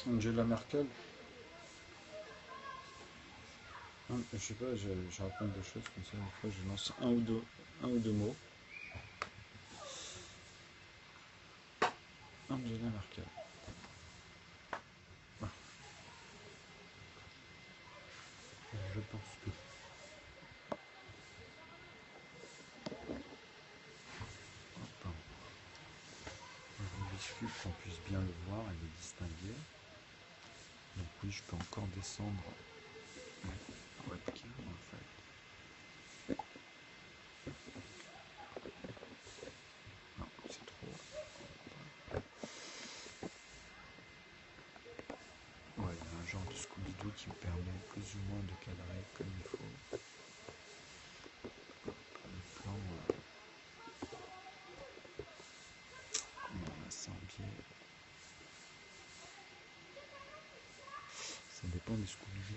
Angela Merkel. Je sais pas, je raconte des choses comme ça, des fois je lance un ou deux mots. Angela Merkel. Ah, je pense que. Attends, je vais qu'on puisse bien le voir et le distinguer. Donc oui, je peux encore descendre la webcam en fait. Non, c'est trop. Ouais, il y a un genre de Scooby-Doo qui me permet plus ou moins de cadrer comme il faut. Le plan, on a ça en biais. Ça dépend des Scooby-Doo.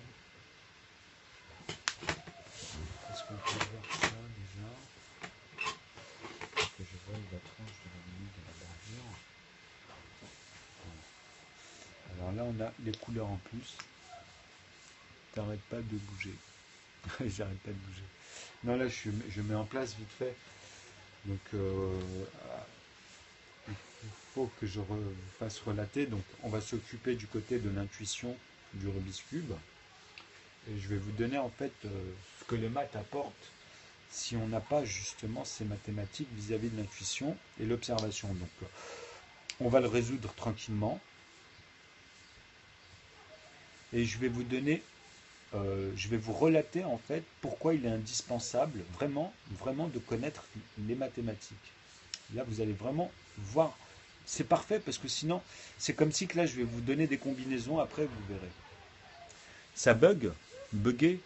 Est-ce qu'on peut voir ça déjà? Que je vois la tranche de la ligne de la bordure. Voilà. Alors là, on a les couleurs en plus. T'arrêtes pas de bouger. J'arrête pas de bouger. Non, là, je mets en place vite fait. Donc, il faut que je fasse relater. Donc, on va s'occuper du côté de l'intuition du Rubik's Cube. Et je vais vous donner en fait ce que les maths apportent si on n'a pas justement ces mathématiques vis-à-vis de l'intuition et l'observation. Donc, on va le résoudre tranquillement. Et je vais vous donner, je vais vous relater en fait pourquoi il est indispensable vraiment, vraiment de connaître les mathématiques. Là, vous allez vraiment voir. C'est parfait parce que sinon, c'est comme si que là, je vais vous donner des combinaisons. Après, vous verrez. Ça bugué.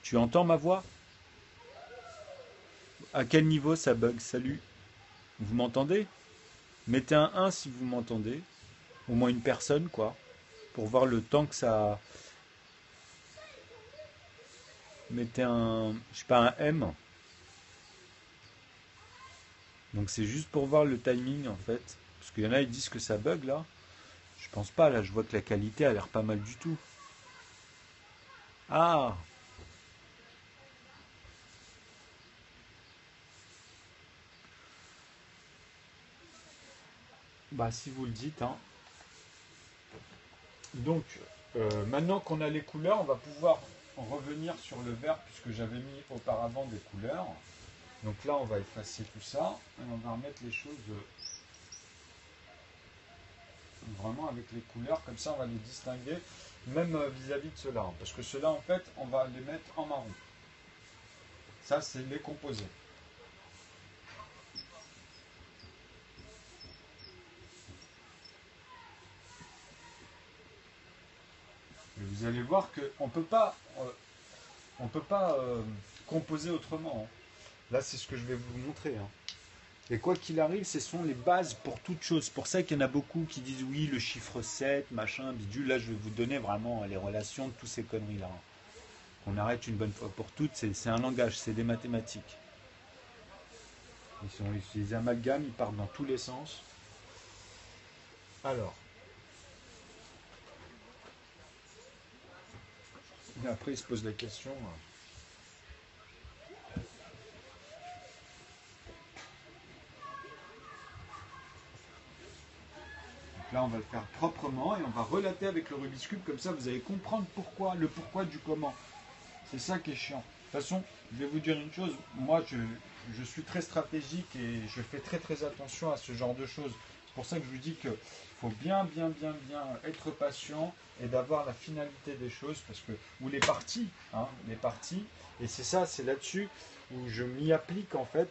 Tu entends ma voix? À quel niveau ça bug? Salut. Vous m'entendez? Mettez un 1 si vous m'entendez. Au moins une personne, quoi. Pour voir le temps que ça. Mettez un. Je sais pas, un M. Donc c'est juste pour voir le timing en fait. Parce qu'il y en a, ils disent que ça bug là. Je pense pas, là, je vois que la qualité a l'air pas mal du tout. Ah! Bah si vous le dites, hein. Donc, maintenant qu'on a les couleurs, on va pouvoir en revenir sur le vert puisque j'avais mis auparavant des couleurs. Donc là, on va effacer tout ça et on va remettre les choses vraiment avec les couleurs. Comme ça, on va les distinguer, même vis-à-vis de ceux-là. Parce que ceux-là, en fait, on va les mettre en marron. Ça, c'est les composés. Et vous allez voir qu'on ne peut pas composer autrement, hein. Là, c'est ce que je vais vous montrer, hein. Et quoi qu'il arrive, ce sont les bases pour toute chose. C'est pour ça qu'il y en a beaucoup qui disent oui, le chiffre 7, machin, bidule. Là, je vais vous donner vraiment les relations de toutes ces conneries-là. On arrête une bonne fois pour toutes. C'est un langage, c'est des mathématiques. Les amalgames, ils partent dans tous les sens. Alors, et après, ils se posent la question. Donc là, on va le faire proprement et on va relater avec le Rubik's Cube. Comme ça, vous allez comprendre pourquoi, le pourquoi du comment. C'est ça qui est chiant. De toute façon, je vais vous dire une chose. Moi, je suis très stratégique et je fais très très attention à ce genre de choses. C'est pour ça que je vous dis qu'il faut bien être patient et d'avoir la finalité des choses. Parce que, ou les parties, hein, les parties. Et c'est ça, c'est là-dessus où je m'y applique en fait.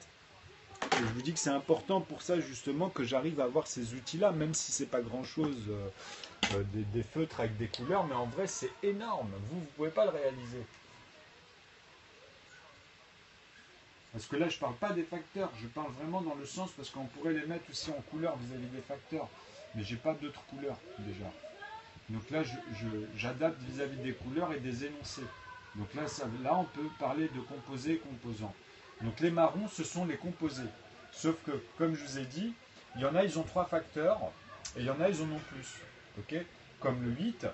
Et je vous dis que c'est important pour ça justement que j'arrive à avoir ces outils-là, même si c'est pas grand-chose, des feutres avec des couleurs, mais en vrai c'est énorme. Vous ne pouvez pas le réaliser. Parce que là, je ne parle pas des facteurs, je parle vraiment dans le sens, parce qu'on pourrait les mettre aussi en couleur vis-à-vis des facteurs. Mais j'ai pas d'autres couleurs déjà. Donc là, j'adapte vis-à-vis des couleurs et des énoncés. Donc là, là, on peut parler de composés et composants. Donc les marrons, ce sont les composés. Sauf que, comme je vous ai dit, il y en a, ils ont 3 facteurs, et il y en a, ils en ont plus. Ok? comme le 8,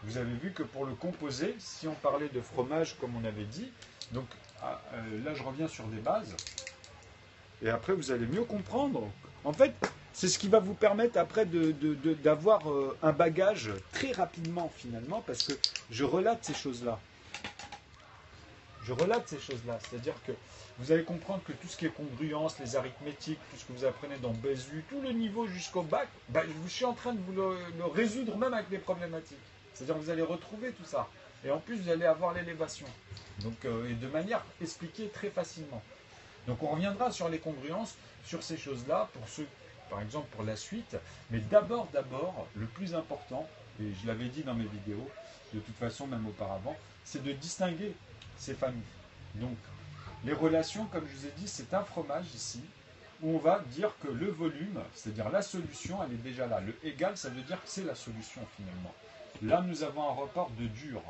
vous avez vu que pour le composé, si on parlait de fromage comme on avait dit, donc là je reviens sur des bases, et après vous allez mieux comprendre. En fait, c'est ce qui va vous permettre après d'avoir un bagage très rapidement finalement, parce que je relate ces choses-là. Je relate ces choses-là, c'est-à-dire que vous allez comprendre que tout ce qui est congruence, les arithmétiques, tout ce que vous apprenez dans BSU, tout le niveau jusqu'au bac, je suis en train de vous le résoudre même avec les problématiques. C'est-à-dire que vous allez retrouver tout ça. Et en plus, vous allez avoir l'élévation. Donc, et de manière expliquée très facilement. Donc on reviendra sur les congruences, sur ces choses-là, pour ceux, par exemple pour la suite. Mais d'abord, le plus important, et je l'avais dit dans mes vidéos, de toute façon même auparavant, c'est de distinguer ces familles. Donc les relations, comme je vous ai dit, c'est un fromage ici, où on va dire que le volume, c'est-à-dire la solution, elle est déjà là. Le égal, ça veut dire que c'est la solution finalement. Là, nous avons un rapport de dur,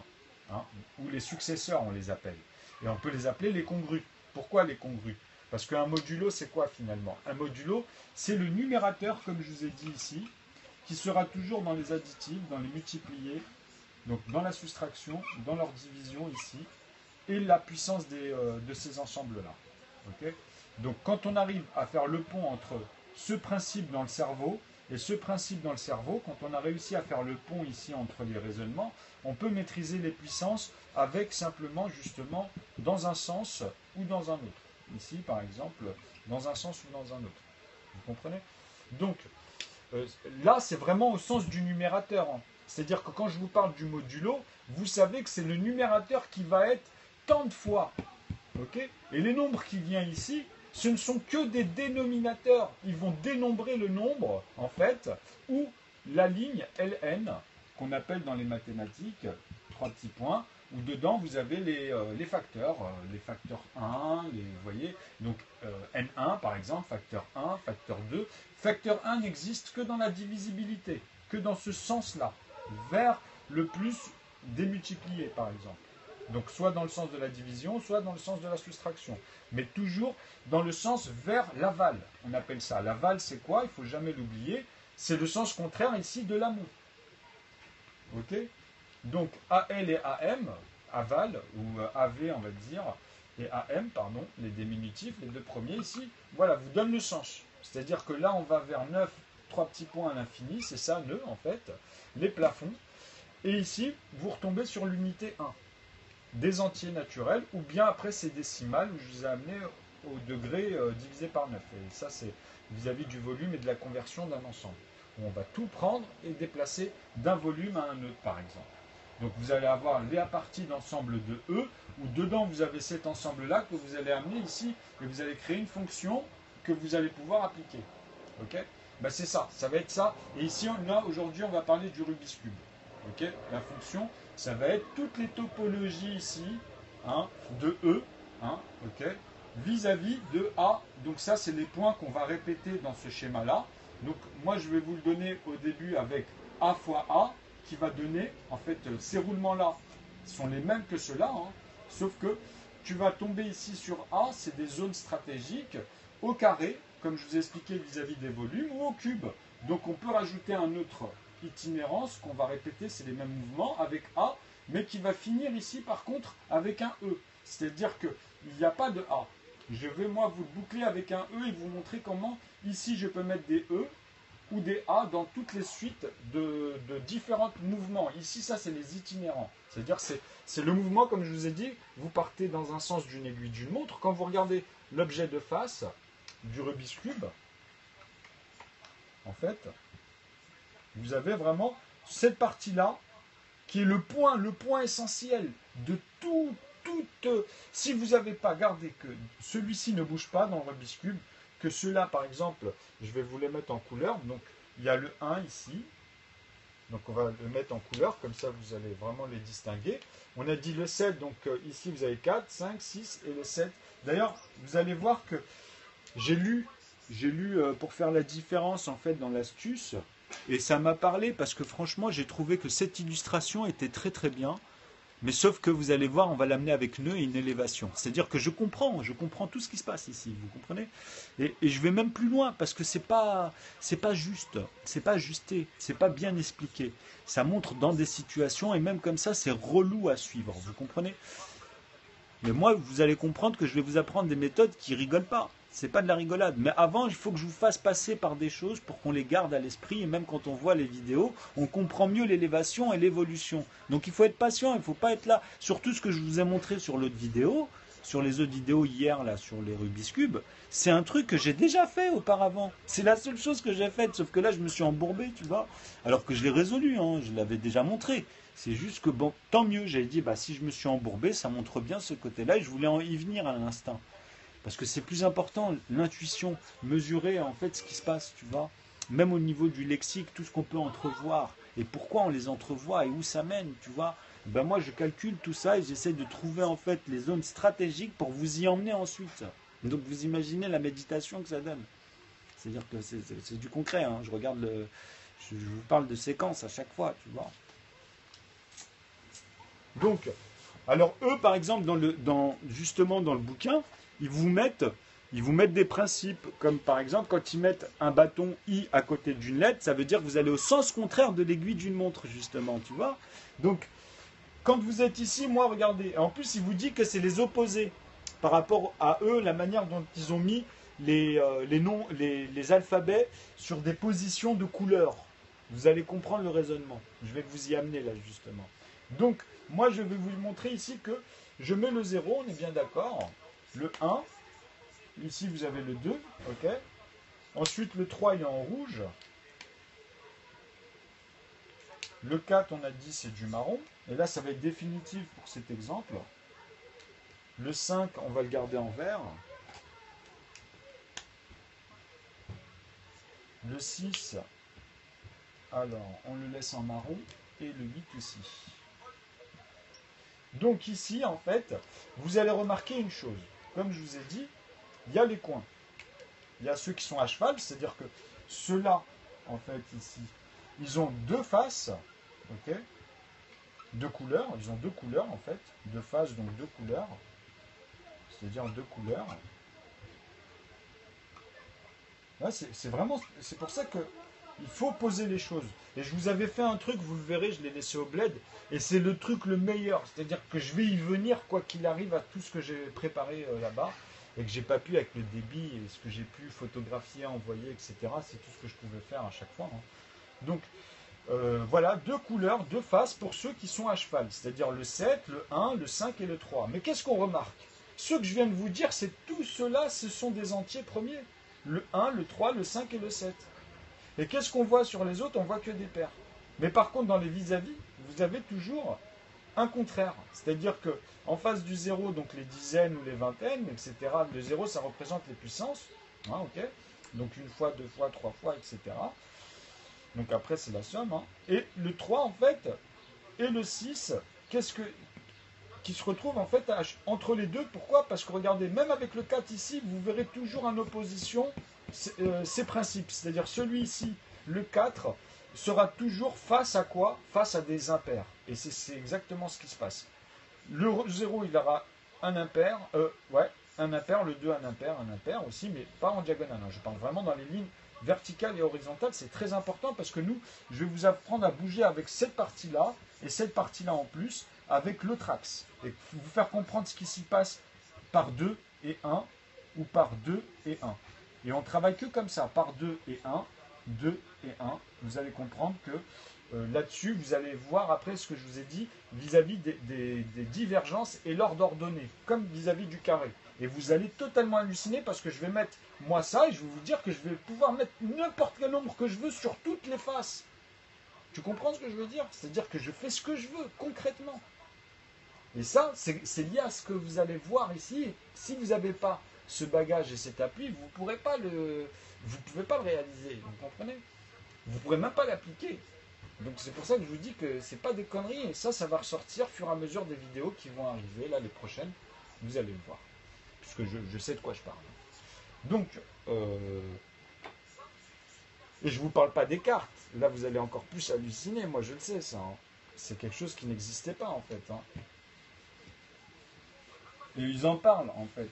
hein, ou les successeurs, on les appelle. Et on peut les appeler les congrus. Pourquoi les congrus? Parce qu'un modulo, c'est quoi finalement? Un modulo, c'est le numérateur, comme je vous ai dit ici, qui sera toujours dans les additifs, dans les multipliés, donc dans la soustraction, dans leur division ici, et la puissance de ces ensembles-là. Okay, donc quand on arrive à faire le pont entre ce principe dans le cerveau et ce principe dans le cerveau, quand on a réussi à faire le pont ici entre les raisonnements, on peut maîtriser les puissances avec simplement justement dans un sens ou dans un autre. Ici par exemple, dans un sens ou dans un autre. Vous comprenez? Donc là c'est vraiment au sens du numérateur. Hein. C'est-à-dire que quand je vous parle du modulo, vous savez que c'est le numérateur qui va être tant de fois. Okay, et les nombres qui viennent ici, ce ne sont que des dénominateurs. Ils vont dénombrer le nombre, en fait, ou la ligne Ln, qu'on appelle dans les mathématiques, 3 petits points, où dedans vous avez les facteurs 1, vous voyez, donc N1 par exemple, facteur 1, facteur 2. Facteur 1 n'existe que dans la divisibilité, que dans ce sens-là, vers le plus démultiplié par exemple. Donc soit dans le sens de la division, soit dans le sens de la soustraction. Mais toujours dans le sens vers l'aval. On appelle ça. L'aval, c'est quoi? Il ne faut jamais l'oublier. C'est le sens contraire ici de l'amour. Ok? Donc AL et AM, aval, ou AV on va dire, et AM, pardon, les diminutifs, les deux premiers ici, voilà, vous donnent le sens. C'est-à-dire que là, on va vers 9, 3 petits points à l'infini, c'est ça, nœud en fait, les plafonds. Et ici, vous retombez sur l'unité 1. Des entiers naturels, ou bien après ces décimales où je vous ai amené au degré divisé par 9. Et ça, c'est vis-à-vis du volume et de la conversion d'un ensemble. Où on va tout prendre et déplacer d'un volume à un autre, par exemple. Donc vous allez avoir les parties d'ensemble de E, où dedans vous avez cet ensemble-là que vous allez amener ici, et vous allez créer une fonction que vous allez pouvoir appliquer. Ok? Ben c'est ça, ça va être ça. Et ici, aujourd'hui, on va parler du Rubik's Cube. Okay, la fonction, ça va être toutes les topologies ici, hein, de E, hein, okay, vis-à-vis de A. Donc ça, c'est les points qu'on va répéter dans ce schéma-là. Donc moi, je vais vous le donner au début avec A fois A, qui va donner, en fait, ces roulements-là sont les mêmes que ceux-là, hein, sauf que tu vas tomber ici sur A, c'est des zones stratégiques, au carré, comme je vous ai expliqué vis-à-vis des volumes, ou au cube. Donc on peut rajouter un autre itinérance qu'on va répéter, c'est les mêmes mouvements avec A, mais qui va finir ici par contre avec un E. C'est-à-dire qu'il n'y a pas de A. Je vais moi vous boucler avec un E et vous montrer comment ici je peux mettre des E ou des A dans toutes les suites de différents mouvements. Ici ça c'est les itinérants. C'est-à-dire c'est le mouvement, comme je vous ai dit, vous partez dans un sens d'une aiguille d'une montre. Quand vous regardez l'objet de face du Rubik's Cube, en fait, vous avez vraiment cette partie-là qui est le point essentiel de tout. Si vous n'avez pas gardé que celui-ci ne bouge pas dans le Rubik's Cube, que ceux-là, par exemple, je vais vous les mettre en couleur. Donc, il y a le 1 ici. Donc, on va le mettre en couleur, comme ça, vous allez vraiment les distinguer. On a dit le 7, donc ici, vous avez 4, 5, 6 et le 7. D'ailleurs, vous allez voir que j'ai lu pour faire la différence, en fait, dans l'astuce. Et ça m'a parlé parce que franchement, j'ai trouvé que cette illustration était très très bien. Mais sauf que vous allez voir, on va l'amener avec nœud et une élévation. C'est-à-dire que je comprends tout ce qui se passe ici, vous comprenez? Et je vais même plus loin, parce que c'est pas juste, c'est pas ajusté, c'est pas bien expliqué. Ça montre dans des situations, et même comme ça, c'est relou à suivre, vous comprenez? Mais moi, vous allez comprendre que je vais vous apprendre des méthodes qui rigolent pas. C'est pas de la rigolade. Mais avant, il faut que je vous fasse passer par des choses pour qu'on les garde à l'esprit. Et même quand on voit les vidéos, on comprend mieux l'élévation et l'évolution. Donc il faut être patient, il ne faut pas être là. Surtout ce que je vous ai montré sur l'autre vidéo, sur les autres vidéos hier, là, sur les Rubik's Cube, c'est un truc que j'ai déjà fait auparavant. C'est la seule chose que j'ai faite, sauf que là, je me suis embourbé, tu vois. Alors que je l'ai résolu, hein, je l'avais déjà montré. C'est juste que, bon, tant mieux, j'avais dit, bah, si je me suis embourbé, ça montre bien ce côté-là, et je voulais y venir à l'instant. Parce que c'est plus important, l'intuition, mesurer en fait ce qui se passe, tu vois. Même au niveau du lexique, tout ce qu'on peut entrevoir, et pourquoi on les entrevoit, et où ça mène, tu vois. Ben moi, je calcule tout ça, et j'essaie de trouver en fait les zones stratégiques pour vous y emmener ensuite. Donc vous imaginez la méditation que ça donne. C'est-à-dire que c'est du concret, hein. Je vous parle de séquences à chaque fois, tu vois. Donc, alors eux, par exemple, justement dans le bouquin, ils vous mettent des principes, comme par exemple, quand ils mettent un bâton I à côté d'une lettre, ça veut dire que vous allez au sens contraire de l'aiguille d'une montre, justement, tu vois. Donc, quand vous êtes ici, moi, regardez, en plus, il vous dit que c'est les opposés, par rapport à eux, la manière dont ils ont mis les noms, les alphabets sur des positions de couleurs. Vous allez comprendre le raisonnement. Je vais vous y amener, là, justement. Donc, moi, je vais vous montrer ici que je mets le 0, on est bien d'accord. Le 1, ici, vous avez le 2, ok. Ensuite, le 3, il est en rouge. Le 4, on a dit, c'est du marron. Et là, ça va être définitif pour cet exemple. Le 5, on va le garder en vert. Le 6, alors, on le laisse en marron. Et le 8 aussi. Donc ici, en fait, vous allez remarquer une chose. Comme je vous ai dit, il y a les coins. Il y a ceux qui sont à cheval, c'est-à-dire que ceux-là, en fait, ici, ils ont deux faces, ok, deux couleurs, ils ont deux couleurs, en fait, deux faces, donc deux couleurs, c'est-à-dire deux couleurs. Là, c'est vraiment, c'est pour ça que il faut poser les choses. Et je vous avais fait un truc, vous le verrez, je l'ai laissé au bled, et c'est le truc le meilleur. C'est-à-dire que je vais y venir, quoi qu'il arrive, à tout ce que j'ai préparé là-bas, et que j'ai pas pu avec le débit, et ce que j'ai pu photographier, envoyer, etc. C'est tout ce que je pouvais faire à chaque fois, hein. Donc, voilà, deux couleurs, deux faces pour ceux qui sont à cheval. C'est-à-dire le 7, le 1, le 5 et le 3. Mais qu'est-ce qu'on remarque? Ceux que je viens de vous dire, c'est tout cela, ce sont des entiers premiers. Le 1, le 3, le 5 et le 7. Et qu'est-ce qu'on voit sur les autres? On voit que des paires. Mais par contre, dans les vis-à-vis, vous avez toujours un contraire. C'est-à-dire que en face du 0, donc les dizaines ou les vingtaines, etc., le 0, ça représente les puissances. Hein, ok, donc une fois, deux fois, trois fois, etc. Donc après, c'est la somme. Hein. Et le 3, en fait, et le 6, qui se retrouve en fait entre les deux. Pourquoi? Parce que regardez, même avec le 4 ici, vous verrez toujours en opposition ces principes. C'est-à-dire celui-ci, le 4, sera toujours face à quoi? Face à des impairs. Et c'est exactement ce qui se passe. Le 0, il aura un impair, un impair, le 2 un impair aussi, mais pas en diagonale. Hein. Je parle vraiment dans les lignes verticales et horizontales. C'est très important parce que nous, je vais vous apprendre à bouger avec cette partie-là et cette partie-là en plus, avec l'autre axe. Et vous faire comprendre ce qui s'y passe par 2 et 1 ou par 2 et 1. Et on travaille que comme ça, par 2 et 1, 2 et 1. Vous allez comprendre que là-dessus, vous allez voir après ce que je vous ai dit vis-à-vis des divergences et l'ordre ordonné, comme vis-à-vis du carré. Et vous allez totalement halluciner parce que je vais mettre moi ça et je vais vous dire que je vais pouvoir mettre n'importe quel nombre que je veux sur toutes les faces. Tu comprends ce que je veux dire? C'est-à-dire que je fais ce que je veux, concrètement. Et ça, c'est lié à ce que vous allez voir ici. Et si vous n'avez pas ce bagage et cet appui, vous ne pouvez pas le réaliser. Vous comprenez? Vous ne pourrez même pas l'appliquer. Donc c'est pour ça que je vous dis que c'est pas des conneries. Et ça va ressortir au fur et à mesure des vidéos qui vont arriver, là les prochaines. Vous allez le voir. Puisque je sais de quoi je parle. Donc, et je ne vous parle pas des cartes. Là, vous allez encore plus halluciner. Moi, je le sais, ça. Hein. c'est quelque chose qui n'existait pas en fait. Hein. Et ils en parlent en fait.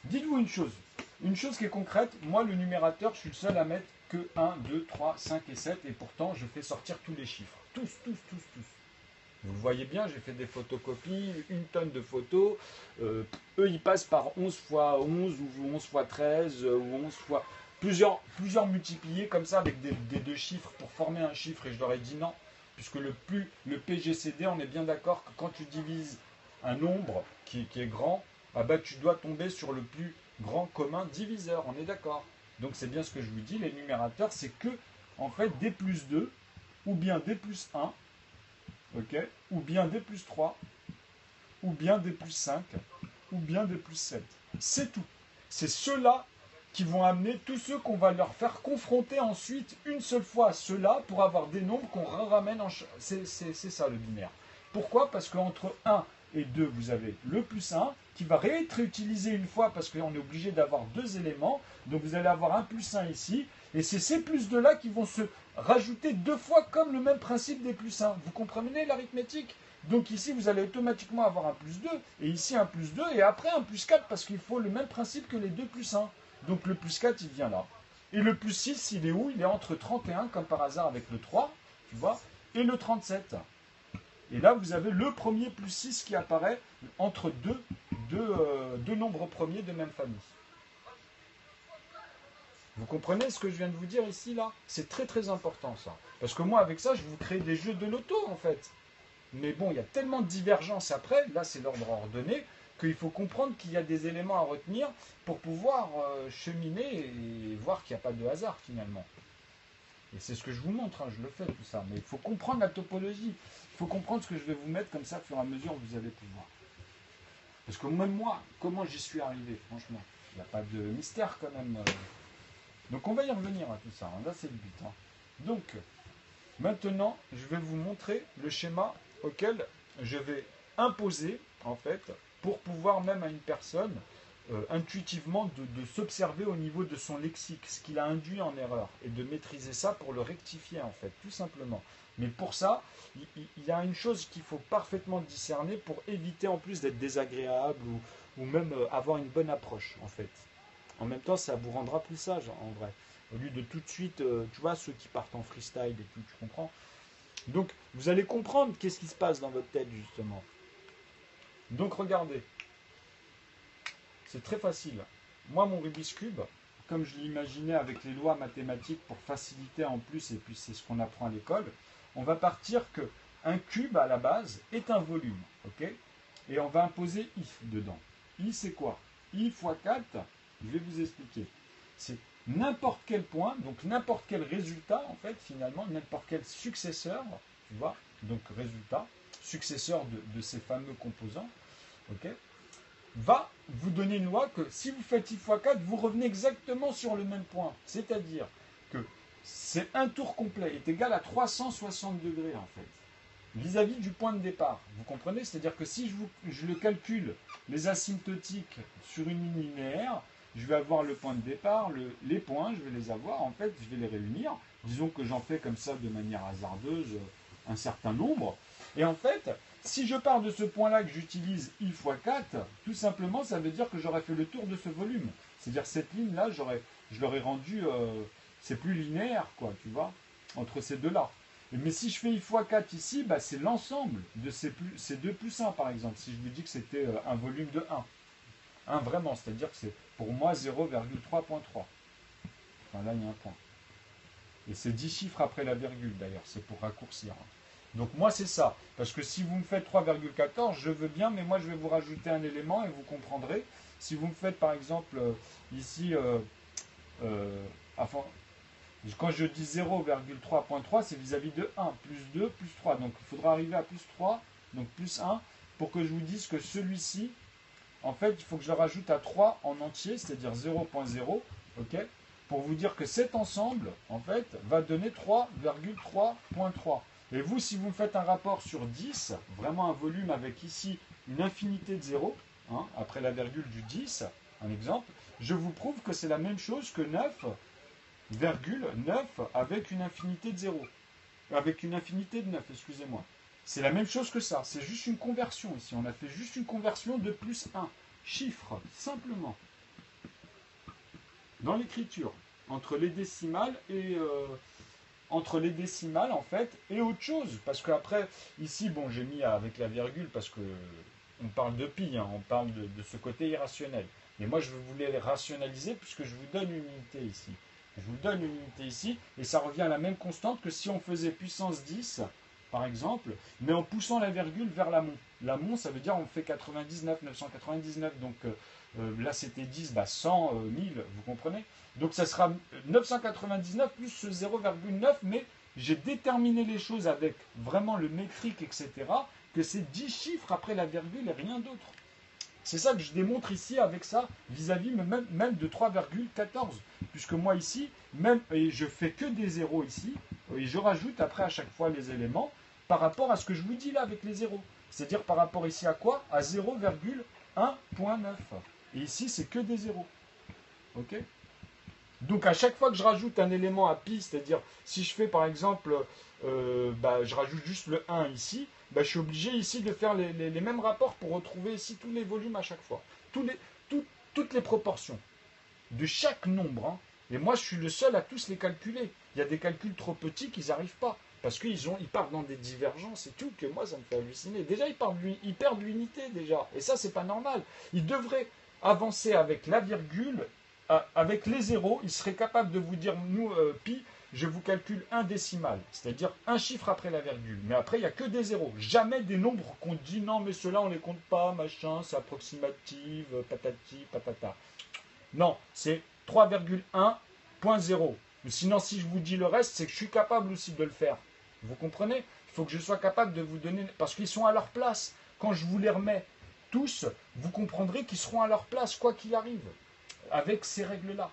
Dites-vous une chose qui est concrète, moi le numérateur, je suis le seul à mettre que 1, 2, 3, 5 et 7, et pourtant je fais sortir tous les chiffres. Tous. Vous le voyez bien, j'ai fait des photocopies, une tonne de photos. Eux, ils passent par 11 fois 11 ou 11 fois 13 ou 11 fois... Plusieurs multipliés comme ça avec des deux chiffres pour former un chiffre. Et je leur ai dit non, puisque le PGCD, on est bien d'accord que quand tu divises un nombre qui est grand, ah bah, tu dois tomber sur le plus grand commun diviseur. On est d'accord. Donc c'est bien ce que je vous dis, les numérateurs, c'est que en fait d plus 2 ou bien d plus 1. Ok, ou bien D plus 3, ou bien D plus 5, ou bien D plus 7. C'est tout. C'est ceux-là qui vont amener tous ceux qu'on va leur faire confronter ensuite une seule fois à ceux-là pour avoir des nombres qu'on ramène en... C'est ça le binaire. Pourquoi? Parce qu'entre 1 et 2, vous avez le plus 1 qui va être réutilisé une fois parce qu'on est obligé d'avoir deux éléments. Donc vous allez avoir un plus 1 ici. Et c'est ces plus 2 là qui vont se rajouter deux fois comme le même principe des plus 1. Vous comprenez l'arithmétique? Donc ici, vous allez automatiquement avoir un plus 2, et ici un plus 2, et après un plus 4, parce qu'il faut le même principe que les deux plus 1. Donc le plus 4, il vient là. Et le plus 6, il est où? Il est entre 31, comme par hasard avec le 3, tu vois, et le 37. Et là, vous avez le premier plus 6 qui apparaît entre deux nombres premiers de même famille. Vous comprenez ce que je viens de vous dire ici, là? C'est très très important ça. Parce que moi, avec ça, je vous crée des jeux de loto, en fait. Mais bon, il y a tellement de divergences après, là c'est l'ordre ordonné, qu'il faut comprendre qu'il y a des éléments à retenir pour pouvoir cheminer et voir qu'il n'y a pas de hasard finalement. Et c'est ce que je vous montre, hein, je le fais tout ça. Mais il faut comprendre la topologie, il faut comprendre ce que je vais vous mettre comme ça, au fur et à mesure vous allez pouvoir. Parce que même moi, comment j'y suis arrivé, franchement, il n'y a pas de mystère quand même. Donc on va y revenir à tout ça, hein. Là c'est le but. Hein. Donc, maintenant, je vais vous montrer le schéma auquel je vais imposer, en fait, pour pouvoir même à une personne, intuitivement, de s'observer au niveau de son lexique, ce qu'il a induit en erreur, et de maîtriser ça pour le rectifier, en fait, tout simplement. Mais pour ça, il y a une chose qu'il faut parfaitement discerner pour éviter en plus d'être désagréable ou même avoir une bonne approche, en fait. En même temps, ça vous rendra plus sage, en vrai. Au lieu de tout de suite, tu vois, ceux qui partent en freestyle et tout, tu comprends? Donc, vous allez comprendre qu'est-ce qui se passe dans votre tête, justement. Donc, regardez. C'est très facile. Moi, mon Rubik's Cube, comme je l'imaginais avec les lois mathématiques pour faciliter en plus, et puis c'est ce qu'on apprend à l'école, on va partir que un cube, à la base, est un volume, ok? Et on va imposer I dedans. I, c'est quoi? I fois 4, je vais vous expliquer. C'est n'importe quel point, donc n'importe quel résultat, en fait, finalement, n'importe quel successeur, tu vois, donc résultat, successeur de ces fameux composants, ok, va vous donner une loi que si vous faites I fois 4, vous revenez exactement sur le même point. C'est-à-dire que c'est un tour complet est égal à 360 degrés, en fait, vis-à-vis du point de départ. Vous comprenez? C'est-à-dire que si je le calcule, les asymptotiques sur une ligne linéaire, je vais avoir le point de départ, les points, je vais les avoir, en fait, je vais les réunir. Disons que j'en fais comme ça de manière hasardeuse un certain nombre. Et en fait, si je pars de ce point-là que j'utilise I fois 4, tout simplement, ça veut dire que j'aurais fait le tour de ce volume. C'est-à-dire cette ligne-là, je l'aurais rendue, c'est plus linéaire, quoi, tu vois, entre ces deux-là. Mais si je fais I fois 4 ici, bah, c'est l'ensemble de ces 2 plus 1, par exemple. Si je vous dis que c'était un volume de 1. 1 vraiment, c'est-à-dire que c'est pour moi 0,3.3. Enfin là, il y a un point. Et c'est 10 chiffres après la virgule, d'ailleurs. C'est pour raccourcir. Donc moi, c'est ça. Parce que si vous me faites 3,14, je veux bien, mais moi, je vais vous rajouter un élément et vous comprendrez. Si vous me faites, par exemple, ici... enfin, quand je dis 0,3.3, c'est vis-à-vis de 1, plus 2, plus 3. Donc il faudra arriver à plus 3, donc plus 1, pour que je vous dise que celui-ci, en fait, il faut que je le rajoute à 3 en entier, c'est-à-dire 0.0, ok, pour vous dire que cet ensemble, en fait, va donner 3,3.3. Et vous, si vous me faites un rapport sur 10, vraiment un volume avec ici une infinité de 0, hein, après la virgule du 10, un exemple, je vous prouve que c'est la même chose que 9,9 avec une infinité de 0. avec une infinité de 9, excusez-moi. C'est la même chose que ça, c'est juste une conversion ici. On a fait juste une conversion de plus 1. Chiffre, simplement. Dans l'écriture, entre les décimales et... entre les décimales en fait et autre chose parce qu'après ici bon j'ai mis avec la virgule parce que on parle de pi, hein, on parle de ce côté irrationnel, mais moi je voulais les rationaliser puisque je vous donne une unité ici, je vous donne une unité ici et ça revient à la même constante que si on faisait puissance 10 par exemple, mais en poussant la virgule vers l'amont. L'amont ça veut dire on fait 99, 999, donc là c'était 10, 100, 1000, vous comprenez? Donc ça sera 999 plus ce 0,9, mais j'ai déterminé les choses avec vraiment le métrique, etc., que c'est 10 chiffres après la virgule et rien d'autre. C'est ça que je démontre ici avec ça, vis-à-vis même de 3,14. Puisque moi ici, même, et je fais que des zéros ici, et je rajoute après à chaque fois les éléments par rapport à ce que je vous dis là avec les zéros. C'est-à-dire par rapport ici à quoi? À 0,1.9. Et ici, c'est que des zéros. Ok? Donc à chaque fois que je rajoute un élément à pi, c'est-à-dire si je fais par exemple, je rajoute juste le 1 ici, je suis obligé ici de faire les mêmes rapports pour retrouver ici tous les volumes à chaque fois. Toutes les proportions de chaque nombre. Hein. Et moi je suis le seul à tous les calculer. Il y a des calculs trop petits qu'ils n'arrivent pas. Parce qu'ils partent dans des divergences et tout, que moi ça me fait halluciner. Déjà ils perdent l'unité déjà. Et ça c'est pas normal. Ils devraient avancer avec la virgule. Avec les zéros, il serait capable de vous dire, nous, pi, je vous calcule un décimal, c'est-à-dire un chiffre après la virgule. Mais après, il n'y a que des zéros. Jamais des nombres qu'on dit, non, mais ceux-là, on ne les compte pas, machin, c'est approximatif, patati, patata. Non, c'est 3,1.0. Sinon, si je vous dis le reste, c'est que je suis capable aussi de le faire. Vous comprenez? Il faut que je sois capable de vous donner... Parce qu'ils sont à leur place. Quand je vous les remets tous, vous comprendrez qu'ils seront à leur place, quoi qu'il arrive. Avec ces règles-là.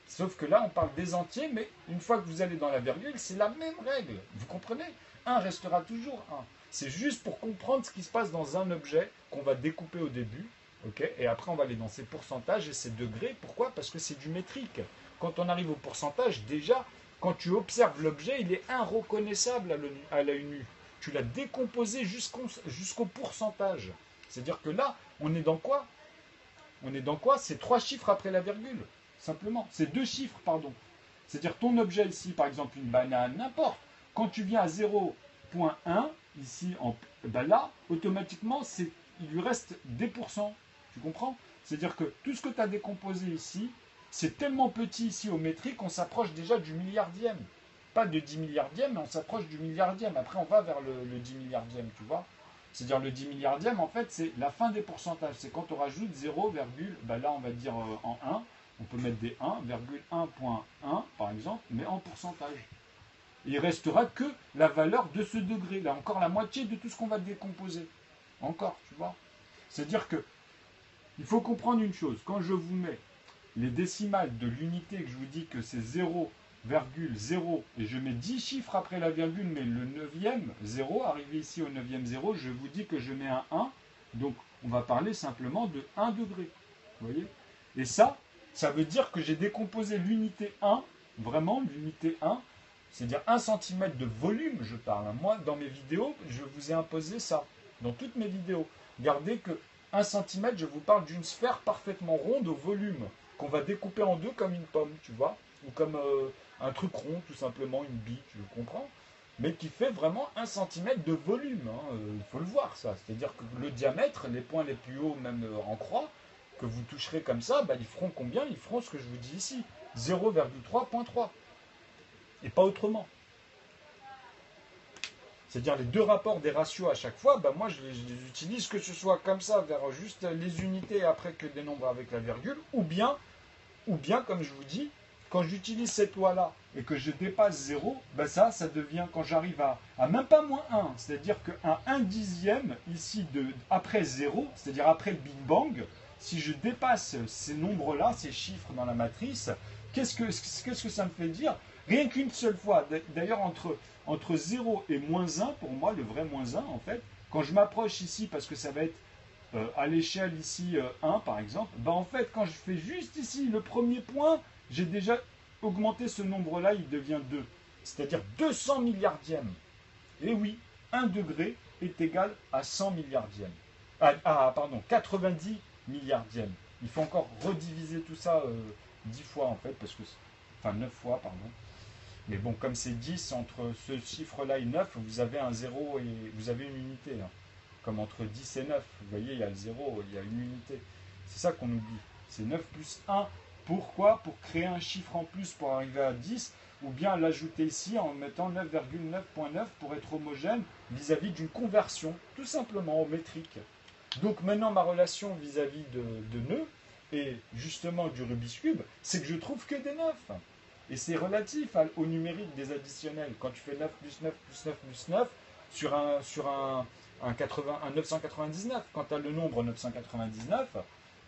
Sauf que là, on parle des entiers, mais une fois que vous allez dans la virgule, c'est la même règle. Vous comprenez? 1 restera toujours 1. C'est juste pour comprendre ce qui se passe dans un objet qu'on va découper au début, okay, et après on va aller dans ses pourcentages et ses degrés. Pourquoi? Parce que c'est du métrique. Quand on arrive au pourcentage, déjà, quand tu observes l'objet, il est inreconnaissable à l'œil nu. Tu l'as décomposé jusqu'au pourcentage. C'est-à-dire que là, on est dans quoi? On est dans quoi? C'est 3 chiffres après la virgule, simplement. C'est 2 chiffres, pardon. C'est-à-dire ton objet ici, par exemple une banane, n'importe. Quand tu viens à 0,1, ici, là, automatiquement, il lui reste des pourcents. Tu comprends? C'est-à-dire que tout ce que tu as décomposé ici, c'est tellement petit ici au métrique qu'on s'approche déjà du milliardième. Pas de 10 milliardième, mais on s'approche du milliardième. Après, on va vers le 10 milliardième, tu vois? C'est-à-dire le 10 milliardième, en fait, c'est la fin des pourcentages. C'est quand on rajoute 0, là on va dire en 1, on peut mettre des 1,1.1 par exemple, mais en pourcentage. Et il ne restera que la valeur de ce degré, là encore la moitié de tout ce qu'on va décomposer. Encore, tu vois. C'est-à-dire que il faut comprendre une chose, quand je vous mets les décimales de l'unité, que je vous dis que c'est 0,0 et je mets 10 chiffres après la virgule, mais le 9e 0, arrivé ici au 9e 0, je vous dis que je mets un 1, donc on va parler simplement de 1 degré. Vous voyez? Et ça veut dire que j'ai décomposé l'unité 1, vraiment l'unité 1, c'est-à-dire 1 cm de volume, je parle. Moi, dans mes vidéos, je vous ai imposé ça, dans toutes mes vidéos. Regardez que 1 cm, je vous parle d'une sphère parfaitement ronde au volume, qu'on va découper en deux comme une pomme, tu vois, ou comme un truc rond, tout simplement, une bille, tu comprends, mais qui fait vraiment 1 cm de volume, hein, il faut le voir ça, c'est-à-dire que le diamètre, les points les plus hauts, même en croix, que vous toucherez comme ça, ils feront combien? Ils feront ce que je vous dis ici, 0,3.3, et pas autrement. C'est-à-dire les deux rapports des ratios à chaque fois, moi je les utilise que ce soit comme ça, vers juste les unités après que des nombres avec la virgule, ou bien, comme je vous dis, quand j'utilise cette loi-là et que je dépasse 0, ça devient, quand j'arrive à même pas moins 1, c'est-à-dire qu'un 1 dixième, ici, après 0, c'est-à-dire après le Big Bang, si je dépasse ces nombres-là, ces chiffres dans la matrice, qu'est-ce que ça me fait dire? Rien qu'une seule fois, d'ailleurs entre 0 et moins 1, pour moi, le vrai moins 1, en fait, quand je m'approche ici, parce que ça va être à l'échelle ici 1 par exemple, en fait quand je fais juste ici le premier point, j'ai déjà augmenté ce nombre là, il devient 2. c'est-à-dire 200 milliardièmes. Et oui, 1 degré est égal à 100 milliardièmes. Pardon, 90 milliardièmes. Il faut encore rediviser tout ça 10 fois en fait, enfin 9 fois, pardon. Mais bon, comme c'est 10, entre ce chiffre-là et 9, vous avez un 0 et vous avez une unité. Hein. Comme entre 10 et 9, vous voyez, il y a le 0, il y a une unité. C'est ça qu'on oublie. C'est 9 plus 1. Pourquoi? Pour créer un chiffre en plus pour arriver à 10, ou bien l'ajouter ici en mettant 9,9.9 pour être homogène vis-à-vis d'une conversion, tout simplement, au métrique. Donc maintenant, ma relation vis-à-vis de nœuds, et justement du Rubik's Cube, c'est que je trouve que des 9. Et c'est relatif au numérique des additionnels. Quand tu fais 9 plus 9 plus 9 plus 9 sur un 999, quand tu as le nombre 999,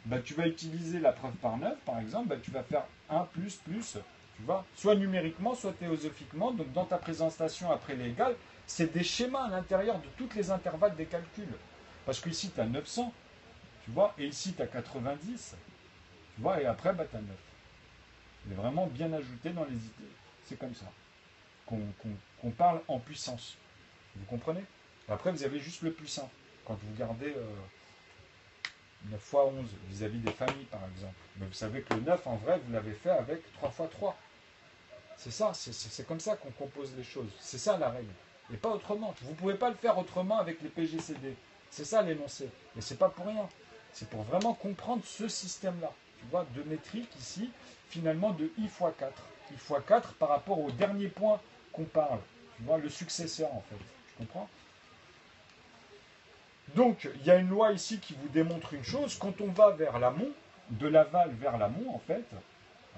bah, tu vas utiliser la preuve par 9, par exemple, bah, tu vas faire 1 plus, tu vois, soit numériquement, soit théosophiquement. Donc dans ta présentation après les égales, c'est des schémas à l'intérieur de toutes les intervalles des calculs. Parce qu'ici, tu as 900, tu vois, et ici, tu as 90, tu vois, et après, bah, tu as 9. Il est vraiment bien ajouté dans les idées. C'est comme ça qu'on parle en puissance. Vous comprenez? Après, vous avez juste le plus 1. Quand vous gardez 9 fois 11 vis-à-vis des familles, par exemple. Mais vous savez que le 9, en vrai, vous l'avez fait avec 3 fois 3. C'est ça, c'est comme ça qu'on compose les choses. C'est ça la règle. Et pas autrement. Vous ne pouvez pas le faire autrement avec les PGCD. C'est ça l'énoncé. Et c'est pas pour rien. C'est pour vraiment comprendre ce système-là. Tu vois, de métrique ici, finalement de I fois 4. I fois 4 par rapport au dernier point qu'on parle. Tu vois, le successeur en fait. Tu comprends? Donc, il y a une loi ici qui vous démontre une chose. Quand on va vers l'amont, de l'aval vers l'amont en fait,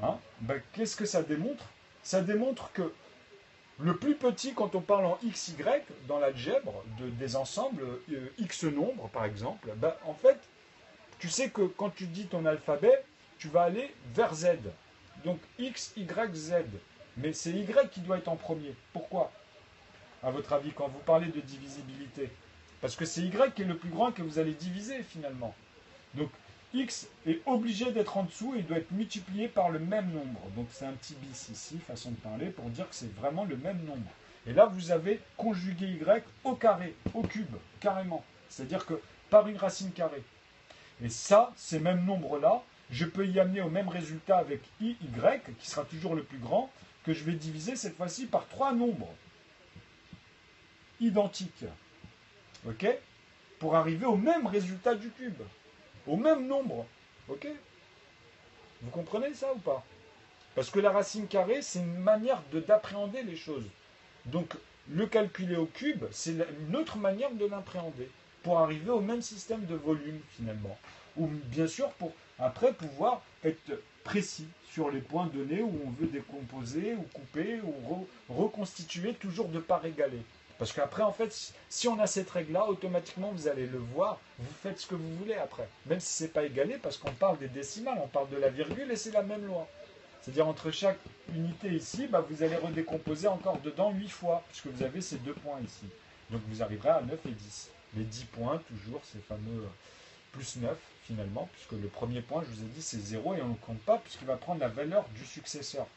hein, ben, qu'est-ce que ça démontre? Ça démontre que le plus petit, quand on parle en XY, dans l'algèbre des ensembles, X nombres par exemple, ben, en fait, tu sais que quand tu dis ton alphabet, tu vas aller vers Z. Donc X, Y, Z. Mais c'est Y qui doit être en premier. Pourquoi? À votre avis, quand vous parlez de divisibilité? Parce que c'est Y qui est le plus grand que vous allez diviser finalement. Donc X est obligé d'être en dessous et doit être multiplié par le même nombre. Donc c'est un petit bis ici, façon de parler, pour dire que c'est vraiment le même nombre. Et là, vous avez conjugué Y au carré, au cube, carrément. C'est-à-dire que par une racine carrée. Et ça, ces mêmes nombres-là, je peux y amener au même résultat avec I, Y, qui sera toujours le plus grand, que je vais diviser cette fois-ci par 3 nombres identiques. Ok? Pour arriver au même résultat du cube. Au même nombre. Ok? Vous comprenez ça ou pas? Parce que la racine carrée, c'est une manière d'appréhender les choses. Donc, le calculer au cube, c'est une autre manière de l'appréhender. Pour arriver au même système de volume, finalement. Ou bien sûr, pour après pouvoir être précis sur les points donnés où on veut décomposer, ou couper, ou reconstituer toujours de part égalée. Parce qu'après, en fait, si on a cette règle-là, automatiquement, vous allez le voir, vous faites ce que vous voulez après. Même si ce n'est pas égalé, parce qu'on parle des décimales, on parle de la virgule, et c'est la même loi. C'est-à-dire, entre chaque unité ici, bah, vous allez redécomposer encore dedans 8 fois, puisque vous avez ces 2 points ici. Donc, vous arriverez à 9 et 10. Les 10 points, toujours, ces fameux plus 9, finalement, puisque le premier point, je vous ai dit, c'est 0, et on ne compte pas, puisqu'il va prendre la valeur du successeur.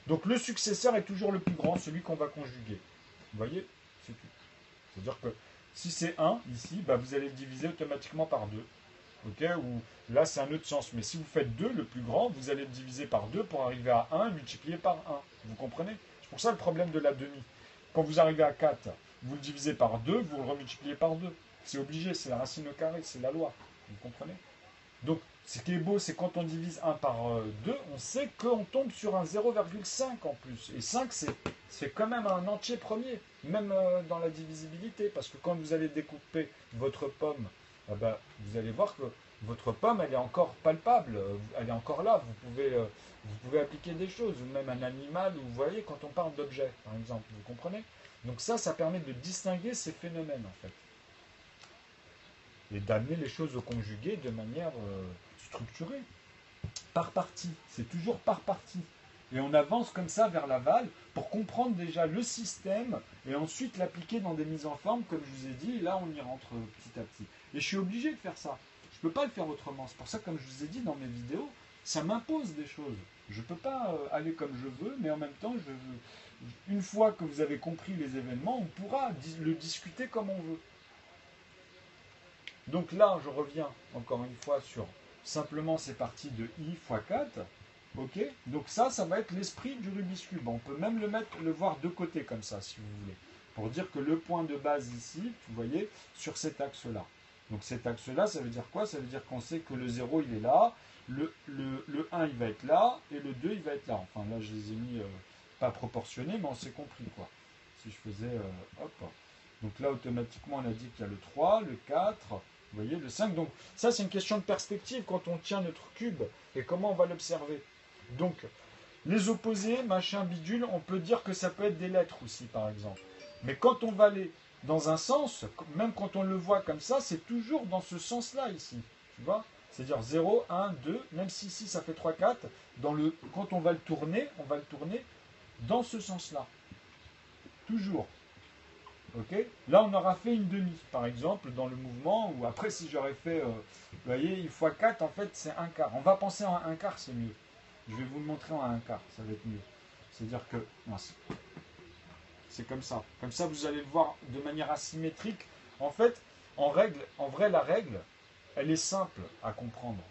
Donc, le successeur est toujours le plus grand, celui qu'on va conjuguer. Vous voyez? C'est tout. C'est-à-dire que si c'est 1 ici, bah vous allez le diviser automatiquement par 2. Okay, ou là c'est un autre sens. Mais si vous faites 2, le plus grand, vous allez le diviser par 2 pour arriver à 1 multiplié par 1. Vous comprenez? C'est pour ça le problème de la demi. Quand vous arrivez à 4, vous le divisez par 2, vous le remultipliez par 2. C'est obligé, c'est la racine au carré, c'est la loi. Vous comprenez? Donc, ce qui est beau, c'est quand on divise 1 par 2, on sait qu'on tombe sur un 0,5 en plus. Et 5, c'est quand même un entier premier, même dans la divisibilité. Parce que quand vous allez découper votre pomme, ben, vous allez voir que votre pomme, elle est encore palpable, elle est encore là. Vous pouvez appliquer des choses, ou même un animal, ou vous voyez, quand on parle d'objet, par exemple, vous comprenez? Donc ça permet de distinguer ces phénomènes, en fait. Et d'amener les choses au conjugué de manière structurée. Par partie. C'est toujours par partie. Et on avance comme ça vers l'aval pour comprendre déjà le système et ensuite l'appliquer dans des mises en forme, comme je vous ai dit. Et là, on y rentre petit à petit. Et je suis obligé de faire ça. Je ne peux pas le faire autrement. C'est pour ça, comme je vous ai dit dans mes vidéos, ça m'impose des choses. Je ne peux pas aller comme je veux, mais en même temps, une fois que vous avez compris les événements, on pourra le discuter comme on veut. Donc là, je reviens encore une fois sur simplement ces parties de i fois 4. Ok. Donc ça va être l'esprit du Rubik's Cube. On peut même le voir de côté comme ça, si vous voulez. Pour dire que le point de base ici, vous voyez, sur cet axe-là. Donc cet axe-là, ça veut dire quoi? Ça veut dire qu'on sait que le 0, il est là, le 1, il va être là, et le 2, il va être là. Enfin, là, je les ai mis pas proportionnés, mais on s'est compris, quoi. Si je faisais, hop. Donc là, automatiquement, on a dit qu'il y a le 3, le 4, vous voyez, le 5. Donc ça, c'est une question de perspective quand on tient notre cube, et comment on va l'observer. Donc, les opposés, machin, bidule, on peut dire que ça peut être des lettres aussi, par exemple. Mais quand on va aller dans un sens, même quand on le voit comme ça, c'est toujours dans ce sens-là ici. Tu vois? C'est-à-dire 0, 1, 2, même si ici ça fait 3, 4, quand on va le tourner dans ce sens-là. Toujours. Ok? Là, on aura fait une demi, par exemple, dans le mouvement, ou après, si j'aurais fait, vous voyez, il fois 4, en fait, c'est un quart. On va penser en un quart, c'est mieux. Je vais vous le montrer en un quart, ça va être mieux. C'est-à-dire que, non, c'est comme ça. Comme ça, vous allez le voir de manière asymétrique. En fait, en vrai, la règle, elle est simple à comprendre.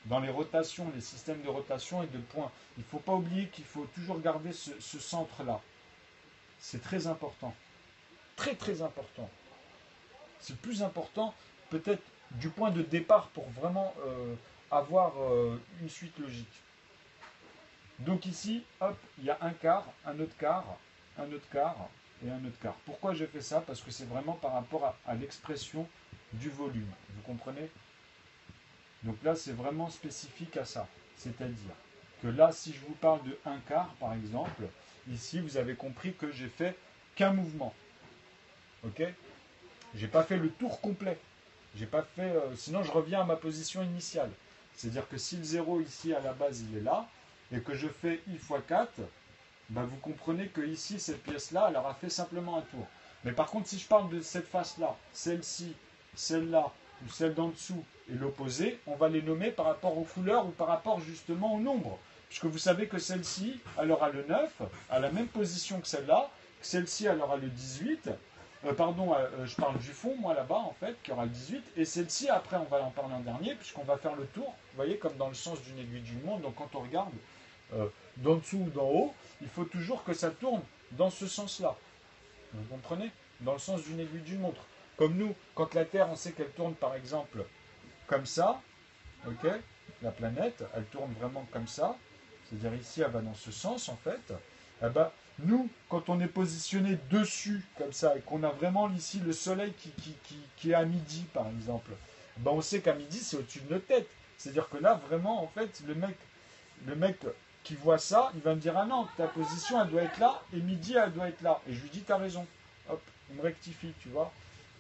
Dans les rotations, les systèmes de rotation et de points, il ne faut pas oublier qu'il faut toujours garder ce centre-là. C'est très important. Très, très important. C'est le plus important, peut-être, du point de départ pour vraiment avoir une suite logique. Donc ici, hop, il y a un quart, un autre quart, un autre quart et un autre quart. Pourquoi j'ai fait ça? Parce que c'est vraiment par rapport à l'expression du volume. Vous comprenez? Donc là, c'est vraiment spécifique à ça. C'est-à-dire que là, si je vous parle de un quart, par exemple, ici, vous avez compris que j'ai fait qu'un mouvement. Ok? J'ai pas fait le tour complet. J'ai pas fait. Sinon, je reviens à ma position initiale. C'est-à-dire que si le 0 ici à la base il est là, et que je fais i fois 4, ben vous comprenez que ici, cette pièce-là, elle aura fait simplement un tour. Mais par contre, si je parle de cette face-là, celle-ci, celle-là, ou celle d'en dessous, et l'opposé, on va les nommer par rapport aux couleurs ou par rapport justement au nombre. Puisque vous savez que celle-ci, elle aura le 9, à la même position que celle-là, celle-ci, elle aura le 18, je parle du fond, moi là-bas, en fait, qui aura le 18. Et celle-ci, après, on va en parler en dernier, puisqu'on va faire le tour, vous voyez, comme dans le sens d'une aiguille d'une montre. Donc quand on regarde d'en dessous ou d'en haut, il faut toujours que ça tourne dans ce sens-là. Vous comprenez? Dans le sens d'une aiguille d'une montre. Comme nous, quand la Terre, on sait qu'elle tourne, par exemple, comme ça, ok? La planète, elle tourne vraiment comme ça. C'est-à-dire ici, elle va dans ce sens, en fait. Eh ben, nous, quand on est positionné dessus, comme ça, et qu'on a vraiment ici le soleil qui est à midi, par exemple, ben on sait qu'à midi, c'est au-dessus de notre tête. C'est-à-dire que là, vraiment, en fait, le mec qui voit ça, il va me dire, ah non, ta position, elle doit être là, et midi, elle doit être là. Et je lui dis, t'as raison. Hop, il me rectifie, tu vois.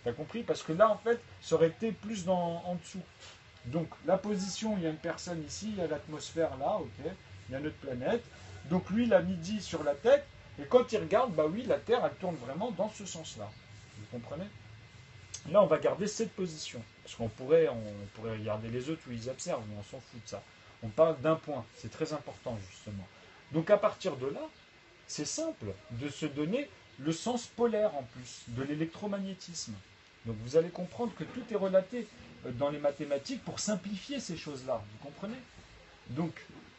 T'as compris? Parce que là, en fait, ça aurait été plus en dessous. Donc, la position, il y a une personne ici, il y a l'atmosphère là, ok, il y a notre planète. Donc, lui, il a midi sur la tête, et quand il regarde, bah oui, la Terre, elle tourne vraiment dans ce sens-là. Vous comprenez? Là, on va garder cette position. Parce qu'on pourrait regarder les autres où ils observent, mais on s'en fout de ça. On parle d'un point. C'est très important, justement. Donc, à partir de là, c'est simple de se donner le sens polaire, en plus, de l'électromagnétisme. Donc, vous allez comprendre que tout est relaté dans les mathématiques pour simplifier ces choses-là. Vous comprenez? Donc,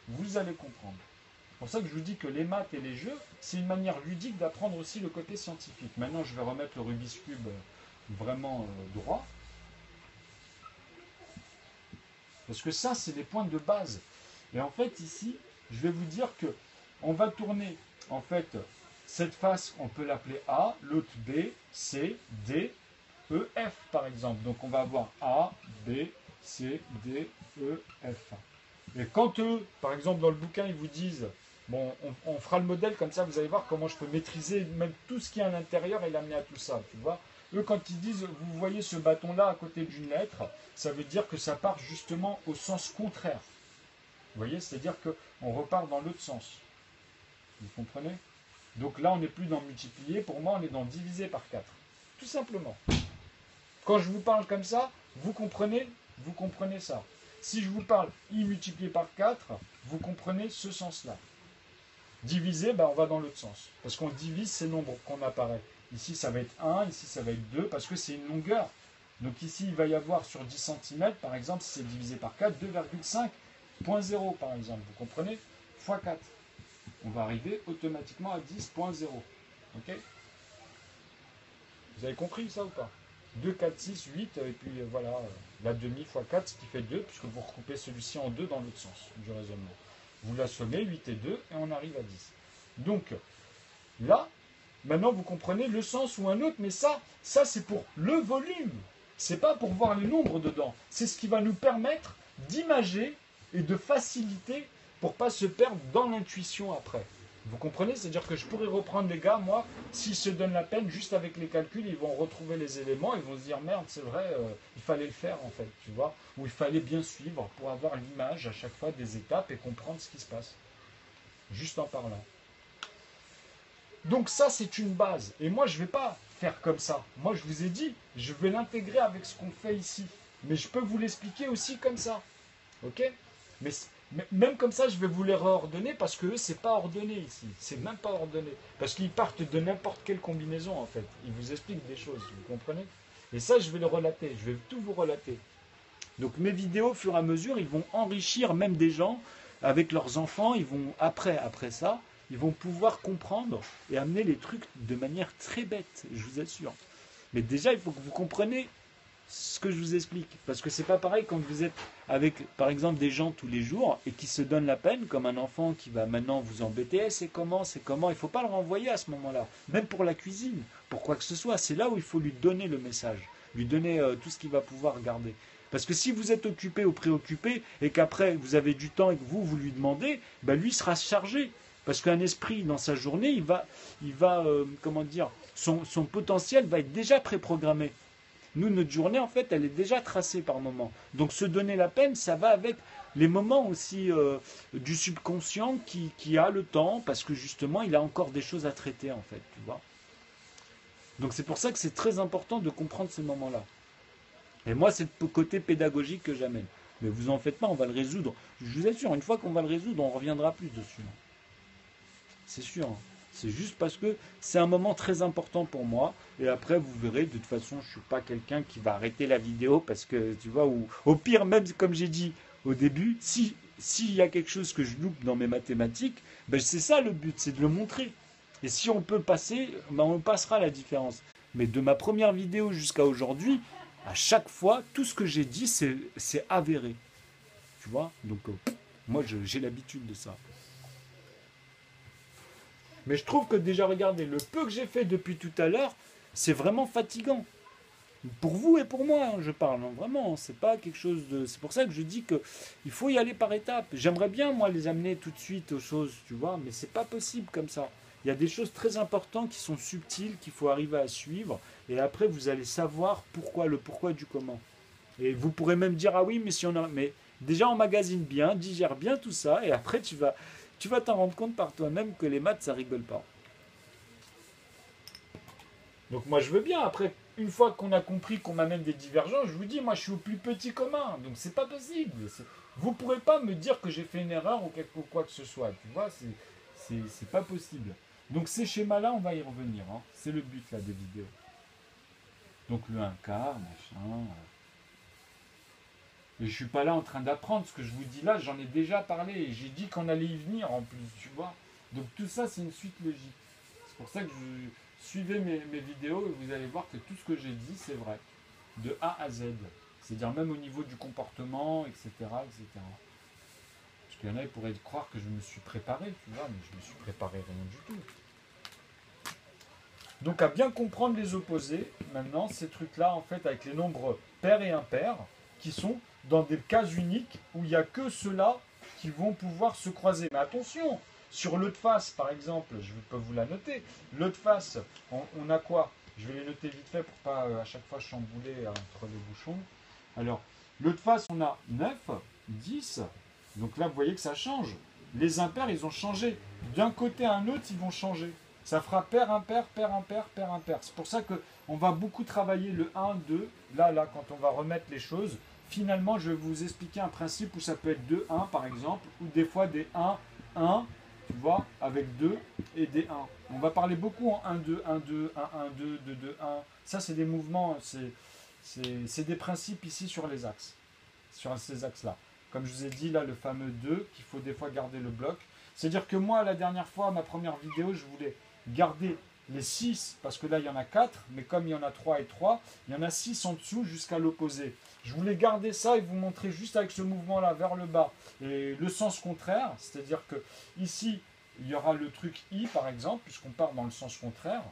vous allez comprendre. C'est pour ça que je vous dis que les maths et les jeux, c'est une manière ludique d'apprendre aussi le côté scientifique. Maintenant, je vais remettre le Rubik's Cube vraiment droit. Parce que ça, c'est les points de base. Et en fait, ici, je vais vous dire que on va tourner, en fait, cette face, on peut l'appeler A, l'autre B, C, D, E, F, par exemple. Donc, on va avoir A, B, C, D, E, F. Et quand eux, par exemple, dans le bouquin, ils vous disent, bon, on fera le modèle comme ça, vous allez voir comment je peux maîtriser même tout ce qui est à l'intérieur et l'amener à tout ça, tu vois. Eux, quand ils disent, vous voyez ce bâton-là à côté d'une lettre, ça veut dire que ça part justement au sens contraire. Vous voyez, c'est-à-dire qu'on repart dans l'autre sens. Vous comprenez? Donc là, on n'est plus dans multiplier, pour moi, on est dans diviser par 4. Tout simplement. Quand je vous parle comme ça, vous comprenez ça. Si je vous parle I multiplié par 4, vous comprenez ce sens-là. Diviser, ben, on va dans l'autre sens. Parce qu'on divise ces nombres qu'on apparaît. Ici, ça va être 1, ici, ça va être 2, parce que c'est une longueur. Donc ici, il va y avoir sur 10 cm, par exemple, si c'est divisé par 4, 2,5, 0,0 par exemple. Vous comprenez? Fois 4. On va arriver automatiquement à 10,0. Ok? Vous avez compris ça ou pas? 2, 4, 6, 8, et puis voilà, la demi fois 4, ce qui fait 2, puisque vous recoupez celui-ci en 2 dans l'autre sens du raisonnement. Vous l'assommez, 8 et 2, et on arrive à 10. Donc, là, maintenant vous comprenez le sens ou un autre, mais ça c'est pour le volume. C'est pas pour voir les nombres dedans. C'est ce qui va nous permettre d'imager et de faciliter pour pas se perdre dans l'intuition après. Vous comprenez? C'est-à-dire que je pourrais reprendre les gars, moi, s'ils se donnent la peine, juste avec les calculs, ils vont retrouver les éléments, ils vont se dire, merde, c'est vrai, il fallait le faire en fait, tu vois, ou il fallait bien suivre pour avoir l'image à chaque fois des étapes et comprendre ce qui se passe. Juste en parlant. Donc ça, c'est une base. Et moi, je ne vais pas faire comme ça. Moi, je vous ai dit, je vais l'intégrer avec ce qu'on fait ici. Mais je peux vous l'expliquer aussi comme ça. Ok? Mais même comme ça, je vais vous les réordonner parce que eux, c'est pas ordonné ici. C'est même pas ordonné. Parce qu'ils partent de n'importe quelle combinaison, en fait. Ils vous expliquent des choses, vous comprenez? Et ça, je vais le relater. Je vais tout vous relater. Donc mes vidéos, au fur et à mesure, ils vont enrichir même des gens avec leurs enfants. Ils vont, après ça, ils vont pouvoir comprendre et amener les trucs de manière très bête, je vous assure. Mais déjà, il faut que vous compreniez ce que je vous explique. Parce que c'est pas pareil quand vous êtes avec, par exemple, des gens tous les jours et qui se donnent la peine, comme un enfant qui va maintenant vous embêter. Eh, c'est comment? Il ne faut pas le renvoyer à ce moment-là. Même pour la cuisine, pour quoi que ce soit. C'est là où il faut lui donner le message. Lui donner tout ce qu'il va pouvoir garder. Parce que si vous êtes occupé ou préoccupé et qu'après vous avez du temps et que vous lui demandez, ben lui sera chargé. Parce qu'un esprit, dans sa journée, il va comment dire, son potentiel va être déjà préprogrammé. Nous, notre journée, en fait, elle est déjà tracée par moment. Donc, se donner la peine, ça va avec les moments aussi du subconscient qui a le temps, parce que justement, il a encore des choses à traiter, en fait, tu vois. Donc, c'est pour ça que c'est très important de comprendre ces moments-là. Et moi, c'est le côté pédagogique que j'amène. Mais vous en faites pas, on va le résoudre. Je vous assure, une fois qu'on va le résoudre, on reviendra plus dessus. C'est sûr. C'est juste parce que c'est un moment très important pour moi. Et après, vous verrez, de toute façon, je ne suis pas quelqu'un qui va arrêter la vidéo parce que, tu vois, ou au pire, même comme j'ai dit au début, s'il y a quelque chose que je loupe dans mes mathématiques, ben c'est ça le but, c'est de le montrer. Et si on peut passer, ben on passera la différence. Mais de ma première vidéo jusqu'à aujourd'hui, à chaque fois, tout ce que j'ai dit, c'est avéré. Tu vois? Donc, moi, j'ai l'habitude de ça. Mais je trouve que déjà, regardez, le peu que j'ai fait depuis tout à l'heure, c'est vraiment fatigant. Pour vous et pour moi, hein, je parle. Hein, vraiment, c'est pas quelque chose de... C'est pour ça que je dis qu'il faut y aller par étapes. J'aimerais bien, moi, les amener tout de suite aux choses, tu vois, mais c'est pas possible comme ça. Il y a des choses très importantes qui sont subtiles, qu'il faut arriver à suivre. Et après, vous allez savoir le pourquoi du comment. Et vous pourrez même dire, ah oui, mais si on a... Mais déjà, emmagasine bien, digère bien tout ça, et après, tu vas t'en rendre compte par toi-même que les maths, ça rigole pas. Donc moi, je veux bien. Après, une fois qu'on a compris qu'on m'amène des divergences, je vous dis, moi, je suis au plus petit commun. Donc, c'est pas possible. Vous ne pourrez pas me dire que j'ai fait une erreur ou quoi que ce soit. Tu vois, c'est pas possible. Donc, ces schémas-là, on va y revenir. Hein. C'est le but, là, des vidéos. Donc, le 1/4, machin... Et je suis pas là en train d'apprendre. Ce que je vous dis là, j'en ai déjà parlé. Et j'ai dit qu'on allait y venir en plus, tu vois. Donc tout ça, c'est une suite logique. C'est pour ça que je suivez mes vidéos et vous allez voir que tout ce que j'ai dit, c'est vrai. De A à Z. C'est-à-dire même au niveau du comportement, etc. etc. Parce qu'il y en a qui pourraient croire que je me suis préparé, tu vois. Mais je me suis préparé rien du tout. Donc à bien comprendre les opposés, maintenant, ces trucs-là, en fait, avec les nombres pairs et impairs, qui sont dans des cas uniques où il n'y a que ceux-là qui vont pouvoir se croiser. Mais attention, sur l'autre face, par exemple, je peux vous la noter. L'autre face, on a quoi? Je vais les noter vite fait pour pas à chaque fois chambouler entre les bouchons. Alors, l'autre face, on a 9, 10. Donc là, vous voyez que ça change. Les impairs, ils ont changé. D'un côté à un autre, ils vont changer. Ça fera pair, impair, pair, impair, pair, impair. C'est pour ça qu'on va beaucoup travailler le 1, 2. Là, quand on va remettre les choses, finalement, je vais vous expliquer un principe où ça peut être 2, 1 par exemple, ou des fois des 1, 1, tu vois, avec 2 et des 1. On va parler beaucoup en 1, 2, 1, 2, 1, 1, 2, 2, 2, 1. Ça, c'est des mouvements, c'est des principes ici sur les axes, sur ces axes-là. Comme je vous ai dit, là, le fameux 2, qu'il faut des fois garder le bloc. C'est-à-dire que moi, la dernière fois, ma première vidéo, je voulais garder les 6, parce que là, il y en a 4, mais comme il y en a 3 et 3, il y en a 6 en dessous jusqu'à l'opposé. Je voulais garder ça et vous montrer juste avec ce mouvement-là vers le bas et le sens contraire, c'est-à-dire que ici, il y aura le truc I, par exemple, puisqu'on part dans le sens contraire.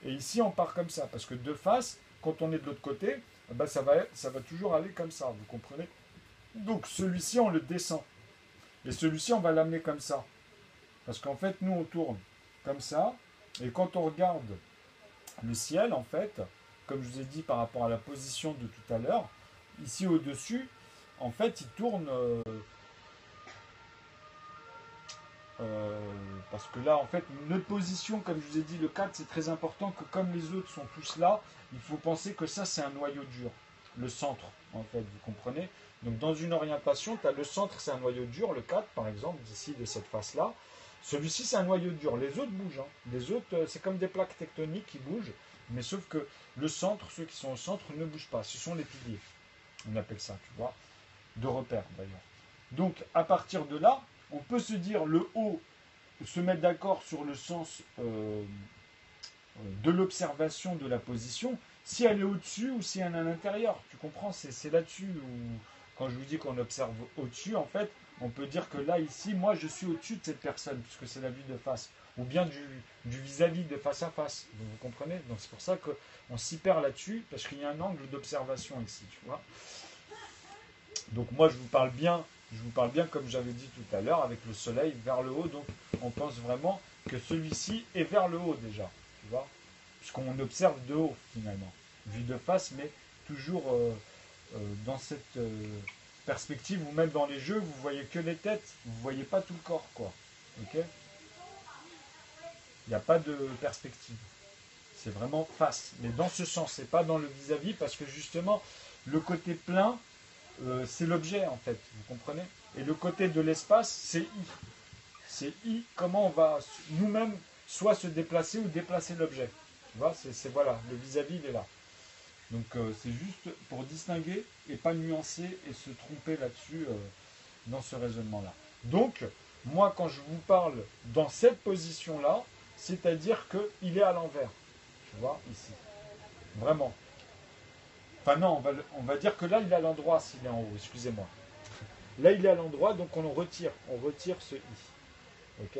Et ici, on part comme ça, parce que de face, quand on est de l'autre côté, ben ça va toujours aller comme ça, vous comprenez? Donc celui-ci, on le descend. Et celui-ci, on va l'amener comme ça. Parce qu'en fait, nous, on tourne comme ça. Et quand on regarde le ciel, en fait, comme je vous ai dit par rapport à la position de tout à l'heure, ici au-dessus, en fait, il tourne... parce que là, en fait, notre position, comme je vous ai dit, le 4, c'est très important que comme les autres sont tous là, il faut penser que ça, c'est un noyau dur. Le centre, en fait, vous comprenez? Donc, dans une orientation, tu as le centre, c'est un noyau dur, le 4, par exemple, d'ici, de cette face-là. Celui-ci, c'est un noyau dur. Les autres bougent. Hein. Les autres, c'est comme des plaques tectoniques qui bougent. Mais sauf que le centre, ceux qui sont au centre, ne bougent pas. Ce sont les piliers. On appelle ça, tu vois, de repère, d'ailleurs. Donc, à partir de là, on peut se dire le haut, se mettre d'accord sur le sens de l'observation de la position, si elle est au-dessus ou si elle est à l'intérieur. Tu comprends? C'est là-dessus où, quand je vous dis qu'on observe au-dessus, en fait, on peut dire que là, ici, moi, je suis au-dessus de cette personne, puisque c'est la vue de face, ou bien du vis-à-vis de face à face. Vous comprenez? Donc c'est pour ça qu'on s'y perd là-dessus, parce qu'il y a un angle d'observation ici, tu vois. Donc moi, je vous parle bien comme j'avais dit tout à l'heure, avec le soleil vers le haut. Donc on pense vraiment que celui-ci est vers le haut déjà, tu vois, puisqu'on observe de haut finalement, vue de face, mais toujours dans cette perspective, ou même dans les jeux, vous voyez que les têtes, vous voyez pas tout le corps, quoi. Ok? Il n'y a pas de perspective. C'est vraiment face, mais dans ce sens, c'est pas dans le vis-à-vis, parce que justement, le côté plein, c'est l'objet en fait, vous comprenez? Et le côté de l'espace, c'est I. C'est I, comment on va nous-mêmes soit se déplacer ou déplacer l'objet. Tu vois, c'est voilà, le vis-à-vis il est là. Donc c'est juste pour distinguer et pas nuancer et se tromper là-dessus dans ce raisonnement-là. Donc, moi quand je vous parle dans cette position-là, c'est-à-dire qu'il est à l'envers. Tu vois, ici. Vraiment. Enfin non, on va dire que là, il est à l'endroit s'il est en haut, excusez-moi. Là, il est à l'endroit, donc on retire ce I. Ok?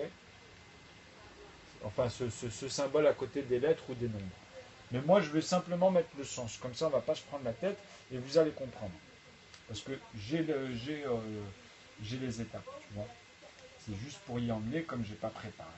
Enfin, ce symbole à côté des lettres ou des nombres. Mais moi, je vais simplement mettre le sens. Comme ça, on ne va pas se prendre la tête et vous allez comprendre. Parce que j'ai les étapes, tu vois. C'est juste pour y emmener, comme je n'ai pas préparé.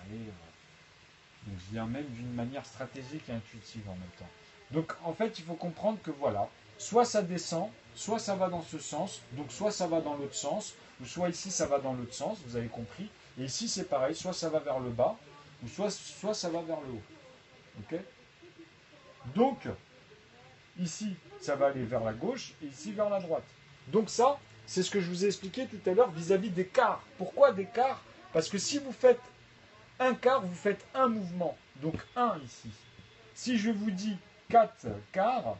Donc, je viens même d'une manière stratégique et intuitive en même temps. Donc, en fait, il faut comprendre que voilà, soit ça descend, soit ça va dans ce sens, donc soit ça va dans l'autre sens, ou soit ici ça va dans l'autre sens, vous avez compris. Et ici c'est pareil, soit ça va vers le bas, ou soit ça va vers le haut. Ok? Donc, ici ça va aller vers la gauche, et ici vers la droite. Donc ça, c'est ce que je vous ai expliqué tout à l'heure vis-à-vis des quarts. Pourquoi des quarts? Parce que si vous faites un quart, vous faites un mouvement. Donc 1 ici. Si je vous dis 4 quarts,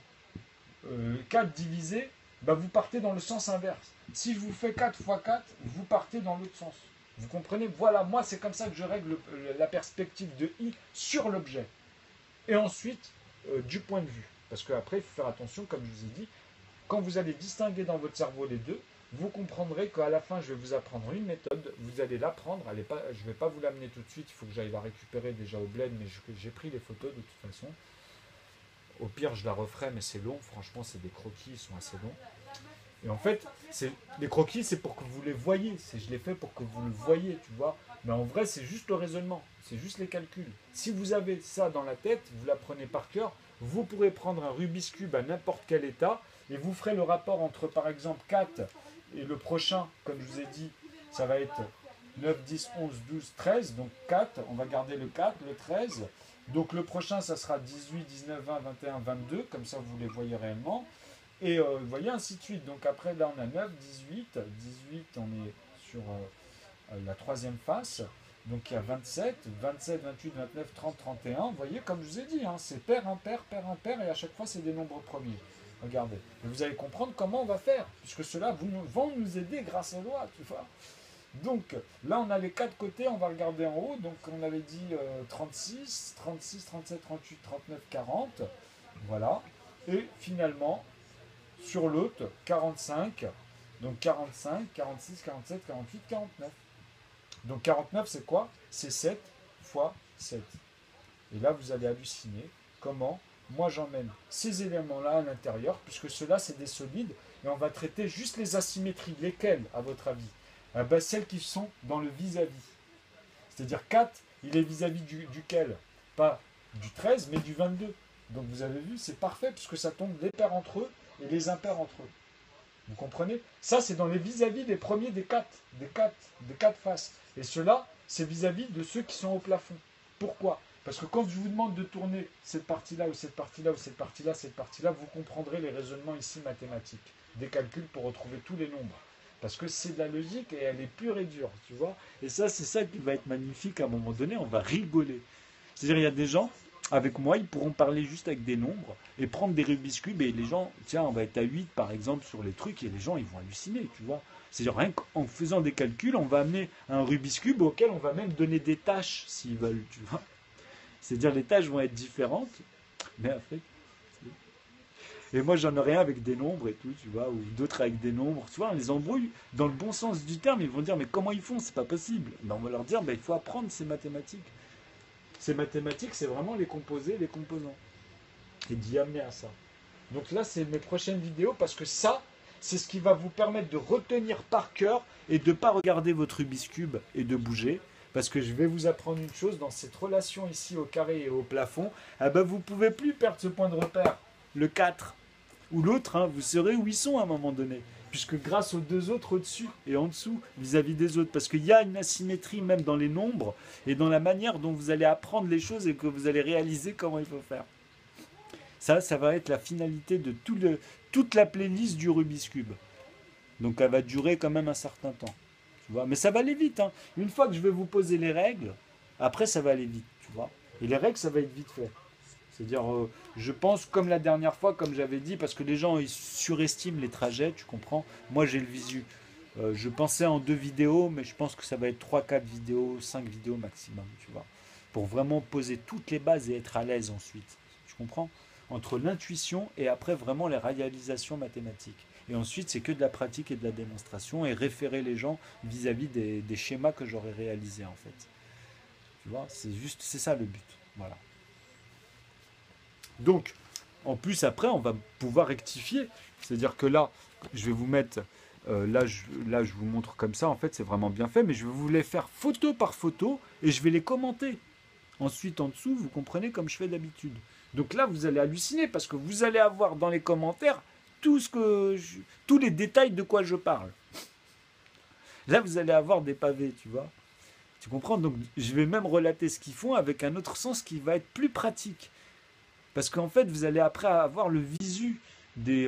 4 divisé, bah vous partez dans le sens inverse. Si je vous fais 4 fois 4, vous partez dans l'autre sens. Vous comprenez? Voilà, moi c'est comme ça que je règle la perspective de I sur l'objet. Et ensuite, du point de vue. Parce qu'après, il faut faire attention, comme je vous ai dit, quand vous allez distinguer dans votre cerveau les deux, vous comprendrez qu'à la fin, je vais vous apprendre une méthode, vous allez l'apprendre, je ne vais pas vous l'amener tout de suite, il faut que j'aille la récupérer déjà au bled, mais j'ai pris les photos de toute façon. Au pire, je la referai, mais c'est long, franchement, c'est des croquis, ils sont assez longs. Et en fait, les croquis, c'est pour que vous les voyez, je les fais pour que vous le voyez, tu vois. Mais en vrai, c'est juste le raisonnement, c'est juste les calculs. Si vous avez ça dans la tête, vous l'apprenez par cœur, vous pourrez prendre un Rubik's Cube à n'importe quel état, et vous ferez le rapport entre, par exemple, 4 et le prochain, comme je vous ai dit, ça va être 9, 10, 11, 12, 13. Donc 4, on va garder le 4, le 13. Donc le prochain, ça sera 18, 19, 20, 21, 22. Comme ça, vous les voyez réellement. Et vous voyez, ainsi de suite. Donc après, là, on a 9, 18. 18, on est sur la troisième face. Donc il y a 27, 27, 28, 29, 30, 31. Vous voyez, comme je vous ai dit, hein, c'est pair, impair, pair, impair, et à chaque fois, c'est des nombres premiers. Regardez. Et vous allez comprendre comment on va faire, puisque ceux-là vont nous aider grâce aux lois, tu vois. Donc là, on a les quatre côtés, on va regarder en haut. Donc on avait dit 36, 36, 37, 38, 39, 40. Voilà. Et finalement, sur l'autre, 45. Donc 45, 46, 47, 48, 49. Donc 49, c'est quoi? C'est 7 fois 7. Et là, vous allez halluciner comment moi j'emmène ces éléments-là à l'intérieur, puisque ceux-là, c'est des solides, et on va traiter juste les asymétries. Lesquelles, à votre avis? Ben, celles qui sont dans le vis-à-vis. C'est-à-dire 4, il est vis-à-vis duquel? Pas du 13, mais du 22. Donc vous avez vu, c'est parfait, puisque ça tombe les pairs entre eux et les impairs entre eux. Vous comprenez? Ça, c'est dans les vis-à-vis des premiers des quatre faces. Et ceux-là, c'est vis-à-vis de ceux qui sont au plafond. Pourquoi? Parce que quand je vous demande de tourner cette partie-là, ou cette partie-là, ou cette partie-là, cette partie-là, vous comprendrez les raisonnements ici mathématiques, des calculs pour retrouver tous les nombres. Parce que c'est de la logique et elle est pure et dure, tu vois. Et ça, c'est ça qui va être magnifique à un moment donné, on va rigoler. C'est-à-dire, il y a des gens, avec moi, ils pourront parler juste avec des nombres et prendre des Rubik's Cube et les gens, tiens, on va être à 8 par exemple sur les trucs et les gens, ils vont halluciner, tu vois. C'est-à-dire, rien qu'en faisant des calculs, on va amener un Rubik's Cube auquel on va même donner des tâches s'ils veulent, tu vois. C'est-à-dire, les tâches vont être différentes, mais après. Et moi, j'en ai rien avec des nombres et tout, tu vois, ou d'autres avec des nombres. Tu vois, on les embrouille dans le bon sens du terme. Ils vont dire, mais comment ils font? C'est pas possible. Ben, on va leur dire, ben, il faut apprendre ces mathématiques. Ces mathématiques, c'est vraiment les composés, les composants. Et d'y amener à ça. Donc là, c'est mes prochaines vidéos parce que ça, c'est ce qui va vous permettre de retenir par cœur et de ne pas regarder votre Rubik's Cube et de bouger. Parce que je vais vous apprendre une chose, dans cette relation ici au carré et au plafond, eh ben, vous ne pouvez plus perdre ce point de repère, le 4. Ou l'autre, hein, vous saurez où ils sont à un moment donné. Puisque grâce aux deux autres au-dessus et en dessous, vis-à-vis des autres. Parce qu'il y a une asymétrie même dans les nombres et dans la manière dont vous allez apprendre les choses et que vous allez réaliser comment il faut faire. Ça va être la finalité de toute la playlist du Rubik's Cube. Donc elle va durer quand même un certain temps. Tu vois. Mais ça va aller vite. Hein. Une fois que je vais vous poser les règles, après ça va aller vite. Tu vois. Et les règles, ça va être vite fait. C'est-à-dire, je pense, comme la dernière fois, comme j'avais dit, parce que les gens ils surestiment les trajets, tu comprends. Moi, j'ai le visu. Je pensais en 2 vidéos, mais je pense que ça va être 3, 4 vidéos, 5 vidéos maximum, tu vois. Pour vraiment poser toutes les bases et être à l'aise ensuite. Tu comprends? Entre l'intuition et après vraiment les réalisations mathématiques. Et ensuite, c'est que de la pratique et de la démonstration et référer les gens vis-à-vis des schémas que j'aurais réalisés, en fait. Tu vois, c'est ça le but. Voilà. Donc, en plus, après, on va pouvoir rectifier. C'est-à-dire que là, je vais vous mettre... là, je vous montre comme ça. En fait, c'est vraiment bien fait. Mais je vais vous les faire photo par photo et je vais les commenter. Ensuite, en dessous, vous comprenez comme je fais d'habitude. Donc là, vous allez halluciner parce que vous allez avoir dans les commentaires tous les détails de quoi je parle. Là, vous allez avoir des pavés, tu vois. Tu comprends? Donc, je vais même relater ce qu'ils font avec un autre sens qui va être plus pratique. Parce qu'en fait, vous allez après avoir le visu des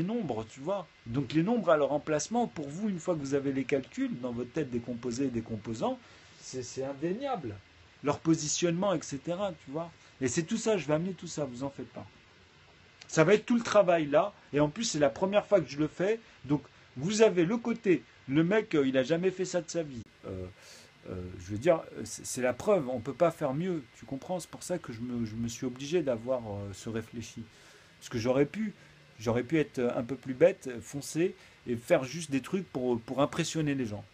nombres, tu vois. Donc les nombres à leur emplacement, pour vous, une fois que vous avez les calculs dans votre tête des composés et des composants, c'est indéniable. Leur positionnement, etc., tu vois. Et c'est tout ça, je vais amener tout ça, vous en faites pas. Ça va être tout le travail là, et en plus c'est la première fois que je le fais, donc vous avez le côté, le mec, il n'a jamais fait ça de sa vie. Je veux dire, c'est la preuve, on ne peut pas faire mieux, tu comprends? C'est pour ça que je me suis obligé d'avoir ce réfléchi. Parce que j'aurais pu être un peu plus bête, foncer, et faire juste des trucs pour impressionner les gens.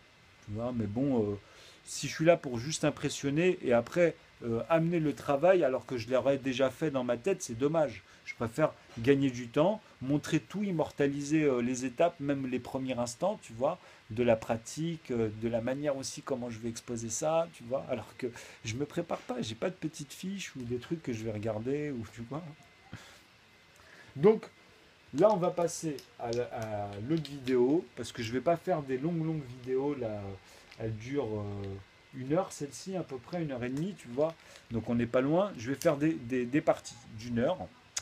Tu vois, mais bon, si je suis là pour juste impressionner, et après amener le travail, alors que je l'aurais déjà fait dans ma tête, c'est dommage. Je préfère gagner du temps, montrer tout, immortaliser les étapes, même les premiers instants, tu vois, de la pratique, de la manière aussi comment je vais exposer ça, tu vois, alors que je me prépare pas, j'ai pas de petites fiches ou des trucs que je vais regarder, ou tu vois. Donc, là, on va passer à l'autre vidéo, parce que je vais pas faire des longues vidéos, là, elles durent 1 heure, celle-ci, à peu près 1 heure et demie, tu vois, donc on n'est pas loin, je vais faire des parties d'1 heure.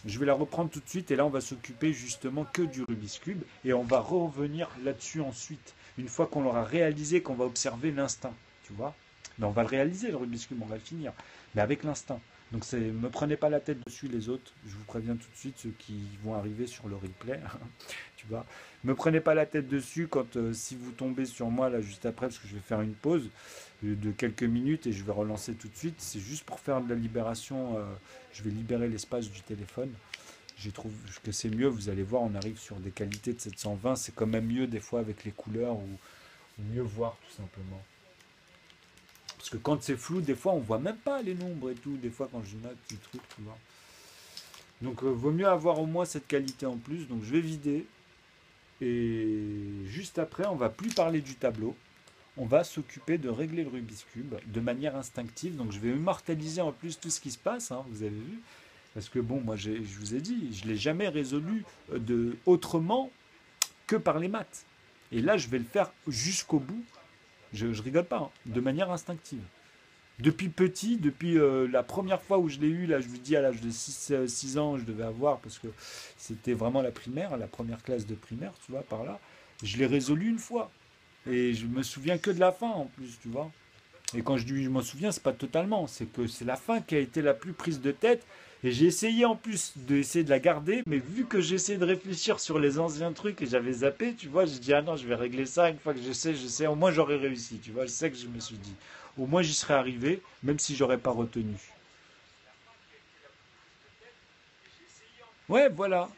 Je vais la reprendre tout de suite et là on va s'occuper justement que du Rubik's Cube et on va revenir là-dessus ensuite. Une fois qu'on l'aura réalisé, qu'on va observer l'instinct, tu vois. Mais on va le réaliser le Rubik's Cube, on va le finir, mais avec l'instinct. Donc me prenez pas la tête dessus les autres, je vous préviens tout de suite ceux qui vont arriver sur le replay, tu vois. Me prenez pas la tête dessus quand si vous tombez sur moi là juste après parce que je vais faire une pause de quelques minutes et je vais relancer tout de suite. C'est juste pour faire de la libération, je vais libérer l'espace du téléphone. Je trouve que c'est mieux, vous allez voir, on arrive sur des qualités de 720, c'est quand même mieux des fois avec les couleurs ou mieux voir tout simplement. Parce que quand c'est flou, des fois on voit même pas les nombres et tout, des fois quand je note des trucs, tu vois. Donc vaut mieux avoir au moins cette qualité en plus, donc je vais vider. Et juste après, on va plus parler du tableau, on va s'occuper de régler le Rubik's Cube de manière instinctive, donc je vais immortaliser en plus tout ce qui se passe, hein, vous avez vu. Parce que bon, moi je vous ai dit, je ne l'ai jamais résolu autrement que par les maths. Et là, je vais le faire jusqu'au bout, je rigole pas, hein, de manière instinctive. Depuis petit, depuis la première fois où je l'ai eu, là je vous dis à l'âge de 6 ans, je devais avoir, parce que c'était vraiment la primaire, la première classe de primaire, tu vois, par là, je l'ai résolu une fois. Et je me souviens que de la fin en plus, tu vois. Et quand je dis je m'en souviens, c'est pas totalement, c'est que c'est la fin qui a été la plus prise de tête. Et j'ai essayé en plus d'essayer de la garder, mais vu que j'essayais de réfléchir sur les anciens trucs et j'avais zappé, tu vois, j'ai dit ah non, je vais régler ça une fois que je sais, au moins j'aurais réussi, tu vois, c'est ça que je me suis dit. Au moins j'y serais arrivé, même si j'aurais pas retenu. Ouais, voilà,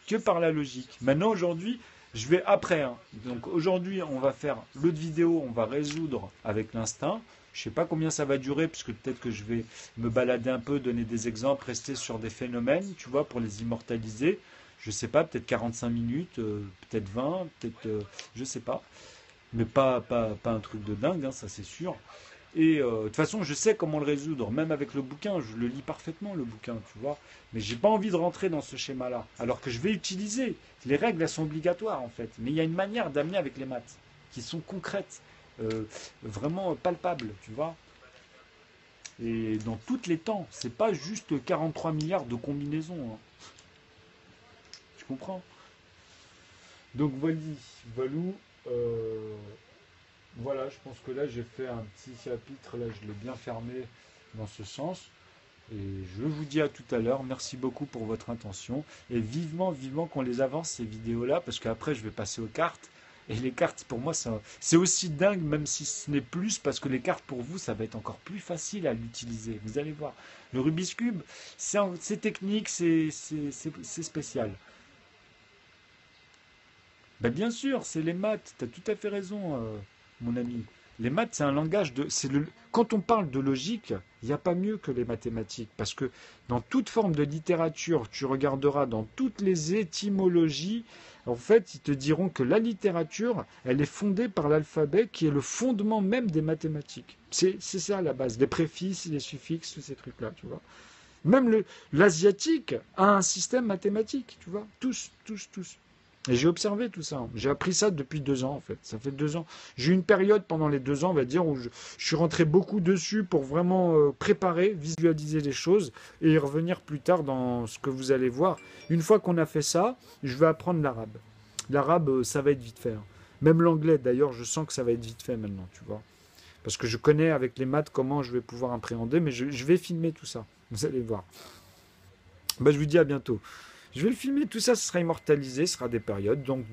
que par la logique. Maintenant aujourd'hui, je vais après, hein. Donc aujourd'hui, on va faire l'autre vidéo, on va résoudre avec l'instinct. Je sais pas combien ça va durer, parce que peut-être que je vais me balader un peu, donner des exemples, rester sur des phénomènes, tu vois, pour les immortaliser. Je sais pas, peut-être 45 minutes, peut-être 20, peut-être, je sais pas. Mais pas un truc de dingue, hein, ça c'est sûr. Et de toute façon, je sais comment le résoudre, même avec le bouquin, je le lis parfaitement le bouquin, tu vois. Mais j'ai pas envie de rentrer dans ce schéma-là. Alors que je vais utiliser. Les règles, elles sont obligatoires en fait. Mais il y a une manière d'amener avec les maths, qui sont concrètes, euh, vraiment palpables, tu vois. Et dans tous les temps, c'est pas juste 43 milliards de combinaisons, hein. Tu comprends? Donc voilà, Valou. euh, Voilà, je pense que là j'ai fait un petit chapitre, là je l'ai bien fermé dans ce sens. Et je vous dis à tout à l'heure, merci beaucoup pour votre intention. Et vivement, vivement qu'on les avance ces vidéos-là, parce qu'après je vais passer aux cartes. Et les cartes pour moi c'est aussi dingue, même si ce n'est plus, parce que les cartes pour vous ça va être encore plus facile à l'utiliser. Vous allez voir. Le Rubik's Cube, c'est technique, c'est spécial. Ben bien sûr, c'est les maths, tu as tout à fait raison, mon ami. Les maths, c'est un langage de. Quand on parle de logique, il n'y a pas mieux que les mathématiques. Parce que dans toute forme de littérature, tu regarderas dans toutes les étymologies, en fait, ils te diront que la littérature, elle est fondée par l'alphabet qui est le fondement même des mathématiques. C'est ça la base. Les préfixes, les suffixes, tous ces trucs-là, tu vois. Même l'asiatique a un système mathématique, tu vois. Tous, tous, tous. Et j'ai observé tout ça. J'ai appris ça depuis 2 ans, en fait. Ça fait 2 ans. J'ai eu une période pendant les 2 ans, on va dire, où je suis rentré beaucoup dessus pour vraiment préparer, visualiser les choses et y revenir plus tard dans ce que vous allez voir. Une fois qu'on a fait ça, je vais apprendre l'arabe. L'arabe, ça va être vite fait, hein. Même l'anglais, d'ailleurs, je sens que ça va être vite fait maintenant, tu vois. Parce que je connais avec les maths comment je vais pouvoir appréhender, mais je vais filmer tout ça. Vous allez voir. Bah, je vous dis à bientôt. Je vais le filmer, tout ça, ce sera immortalisé, ce sera des périodes. Donc,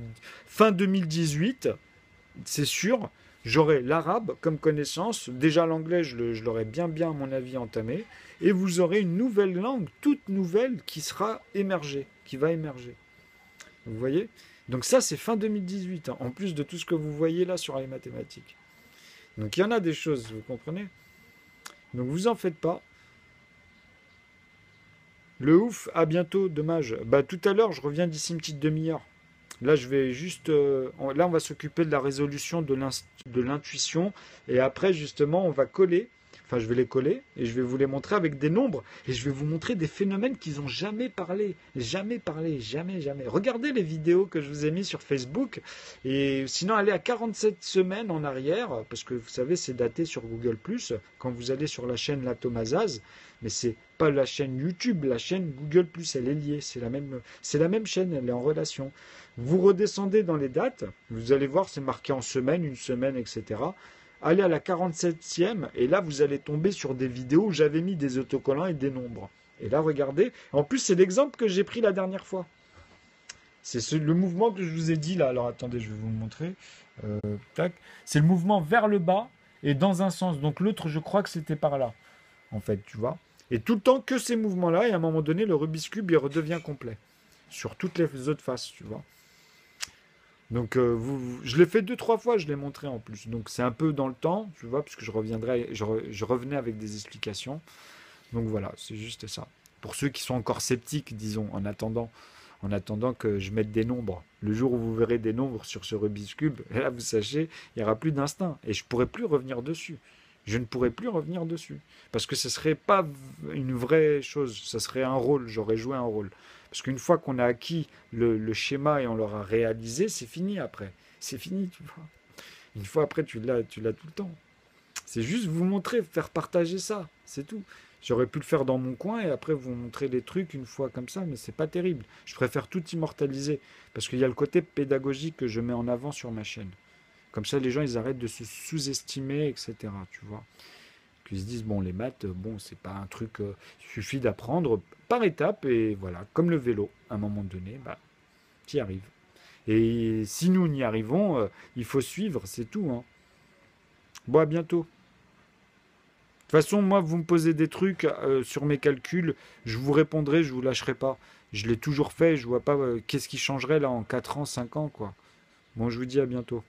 fin 2018, c'est sûr, j'aurai l'arabe comme connaissance. Déjà, l'anglais, je l'aurai bien, à mon avis, entamé. Et vous aurez une nouvelle langue, toute nouvelle, qui sera émergée, qui va émerger. Vous voyez? Donc ça, c'est fin 2018, hein, en plus de tout ce que vous voyez là sur les mathématiques. Donc il y en a des choses, vous comprenez? Donc vous en faites pas. Le ouf, à bientôt, dommage. Bah tout à l'heure, je reviens d'ici une petite demi-heure. Là, je vais juste. Là, on va s'occuper de la résolution de l'intuition. Et après, justement, on va coller. Enfin, je vais les coller et je vais vous les montrer avec des nombres. Et je vais vous montrer des phénomènes qu'ils n'ont jamais parlé. Jamais parlé. Jamais, jamais. Regardez les vidéos que je vous ai mis sur Facebook. Et sinon, allez à 47 semaines en arrière. Parce que vous savez, c'est daté sur Google, quand vous allez sur la chaîne La Tomazaz. Mais c'est pas la chaîne YouTube, la chaîne Google+, elle est liée, c'est la même chaîne, elle est en relation. Vous redescendez dans les dates, vous allez voir, c'est marqué en semaine, une semaine, etc. Allez à la 47e, et là, vous allez tomber sur des vidéos où j'avais mis des autocollants et des nombres. Et là, regardez, en plus, c'est l'exemple que j'ai pris la dernière fois. C'est le mouvement que je vous ai dit là. Alors attendez, je vais vous le montrer. Tac. C'est le mouvement vers le bas et dans un sens. Donc l'autre, je crois que c'était par là, en fait, tu vois. Et tout le temps que ces mouvements-là, et à un moment donné, le Rubik's Cube, il redevient complet. Sur toutes les autres faces, tu vois. Donc je l'ai fait 2-3 fois, je l'ai montré en plus. Donc c'est un peu dans le temps, tu vois, puisque je revenais avec des explications. Donc voilà, c'est juste ça. Pour ceux qui sont encore sceptiques, disons, en attendant que je mette des nombres. Le jour où vous verrez des nombres sur ce Rubik's Cube, et là vous sachez, il n'y aura plus d'instinct. Et je ne pourrai plus revenir dessus. Je ne pourrai plus revenir dessus. Parce que ce ne serait pas une vraie chose, ce serait un rôle, j'aurais joué un rôle. Parce qu'une fois qu'on a acquis le schéma et on l'aura réalisé, c'est fini après. C'est fini, tu vois. Une fois après, tu l'as tout le temps. C'est juste vous montrer, faire partager ça, c'est tout. J'aurais pu le faire dans mon coin et après vous montrer des trucs une fois comme ça, mais c'est pas terrible. Je préfère tout immortaliser parce qu'il y a le côté pédagogique que je mets en avant sur ma chaîne. Comme ça, les gens, ils arrêtent de se sous-estimer, etc. Tu vois. Qu'ils se disent, bon, les maths, bon, c'est pas un truc, il suffit d'apprendre par étapes et voilà, comme le vélo, à un moment donné, bah, tu y arrives. Et si nous n'y arrivons, il faut suivre, c'est tout. Hein. Bon, à bientôt. De toute façon, moi, vous me posez des trucs sur mes calculs, je vous répondrai, je vous lâcherai pas. Je l'ai toujours fait, je vois pas qu'est-ce qui changerait là en 4 ans, 5 ans, quoi. Bon, je vous dis à bientôt.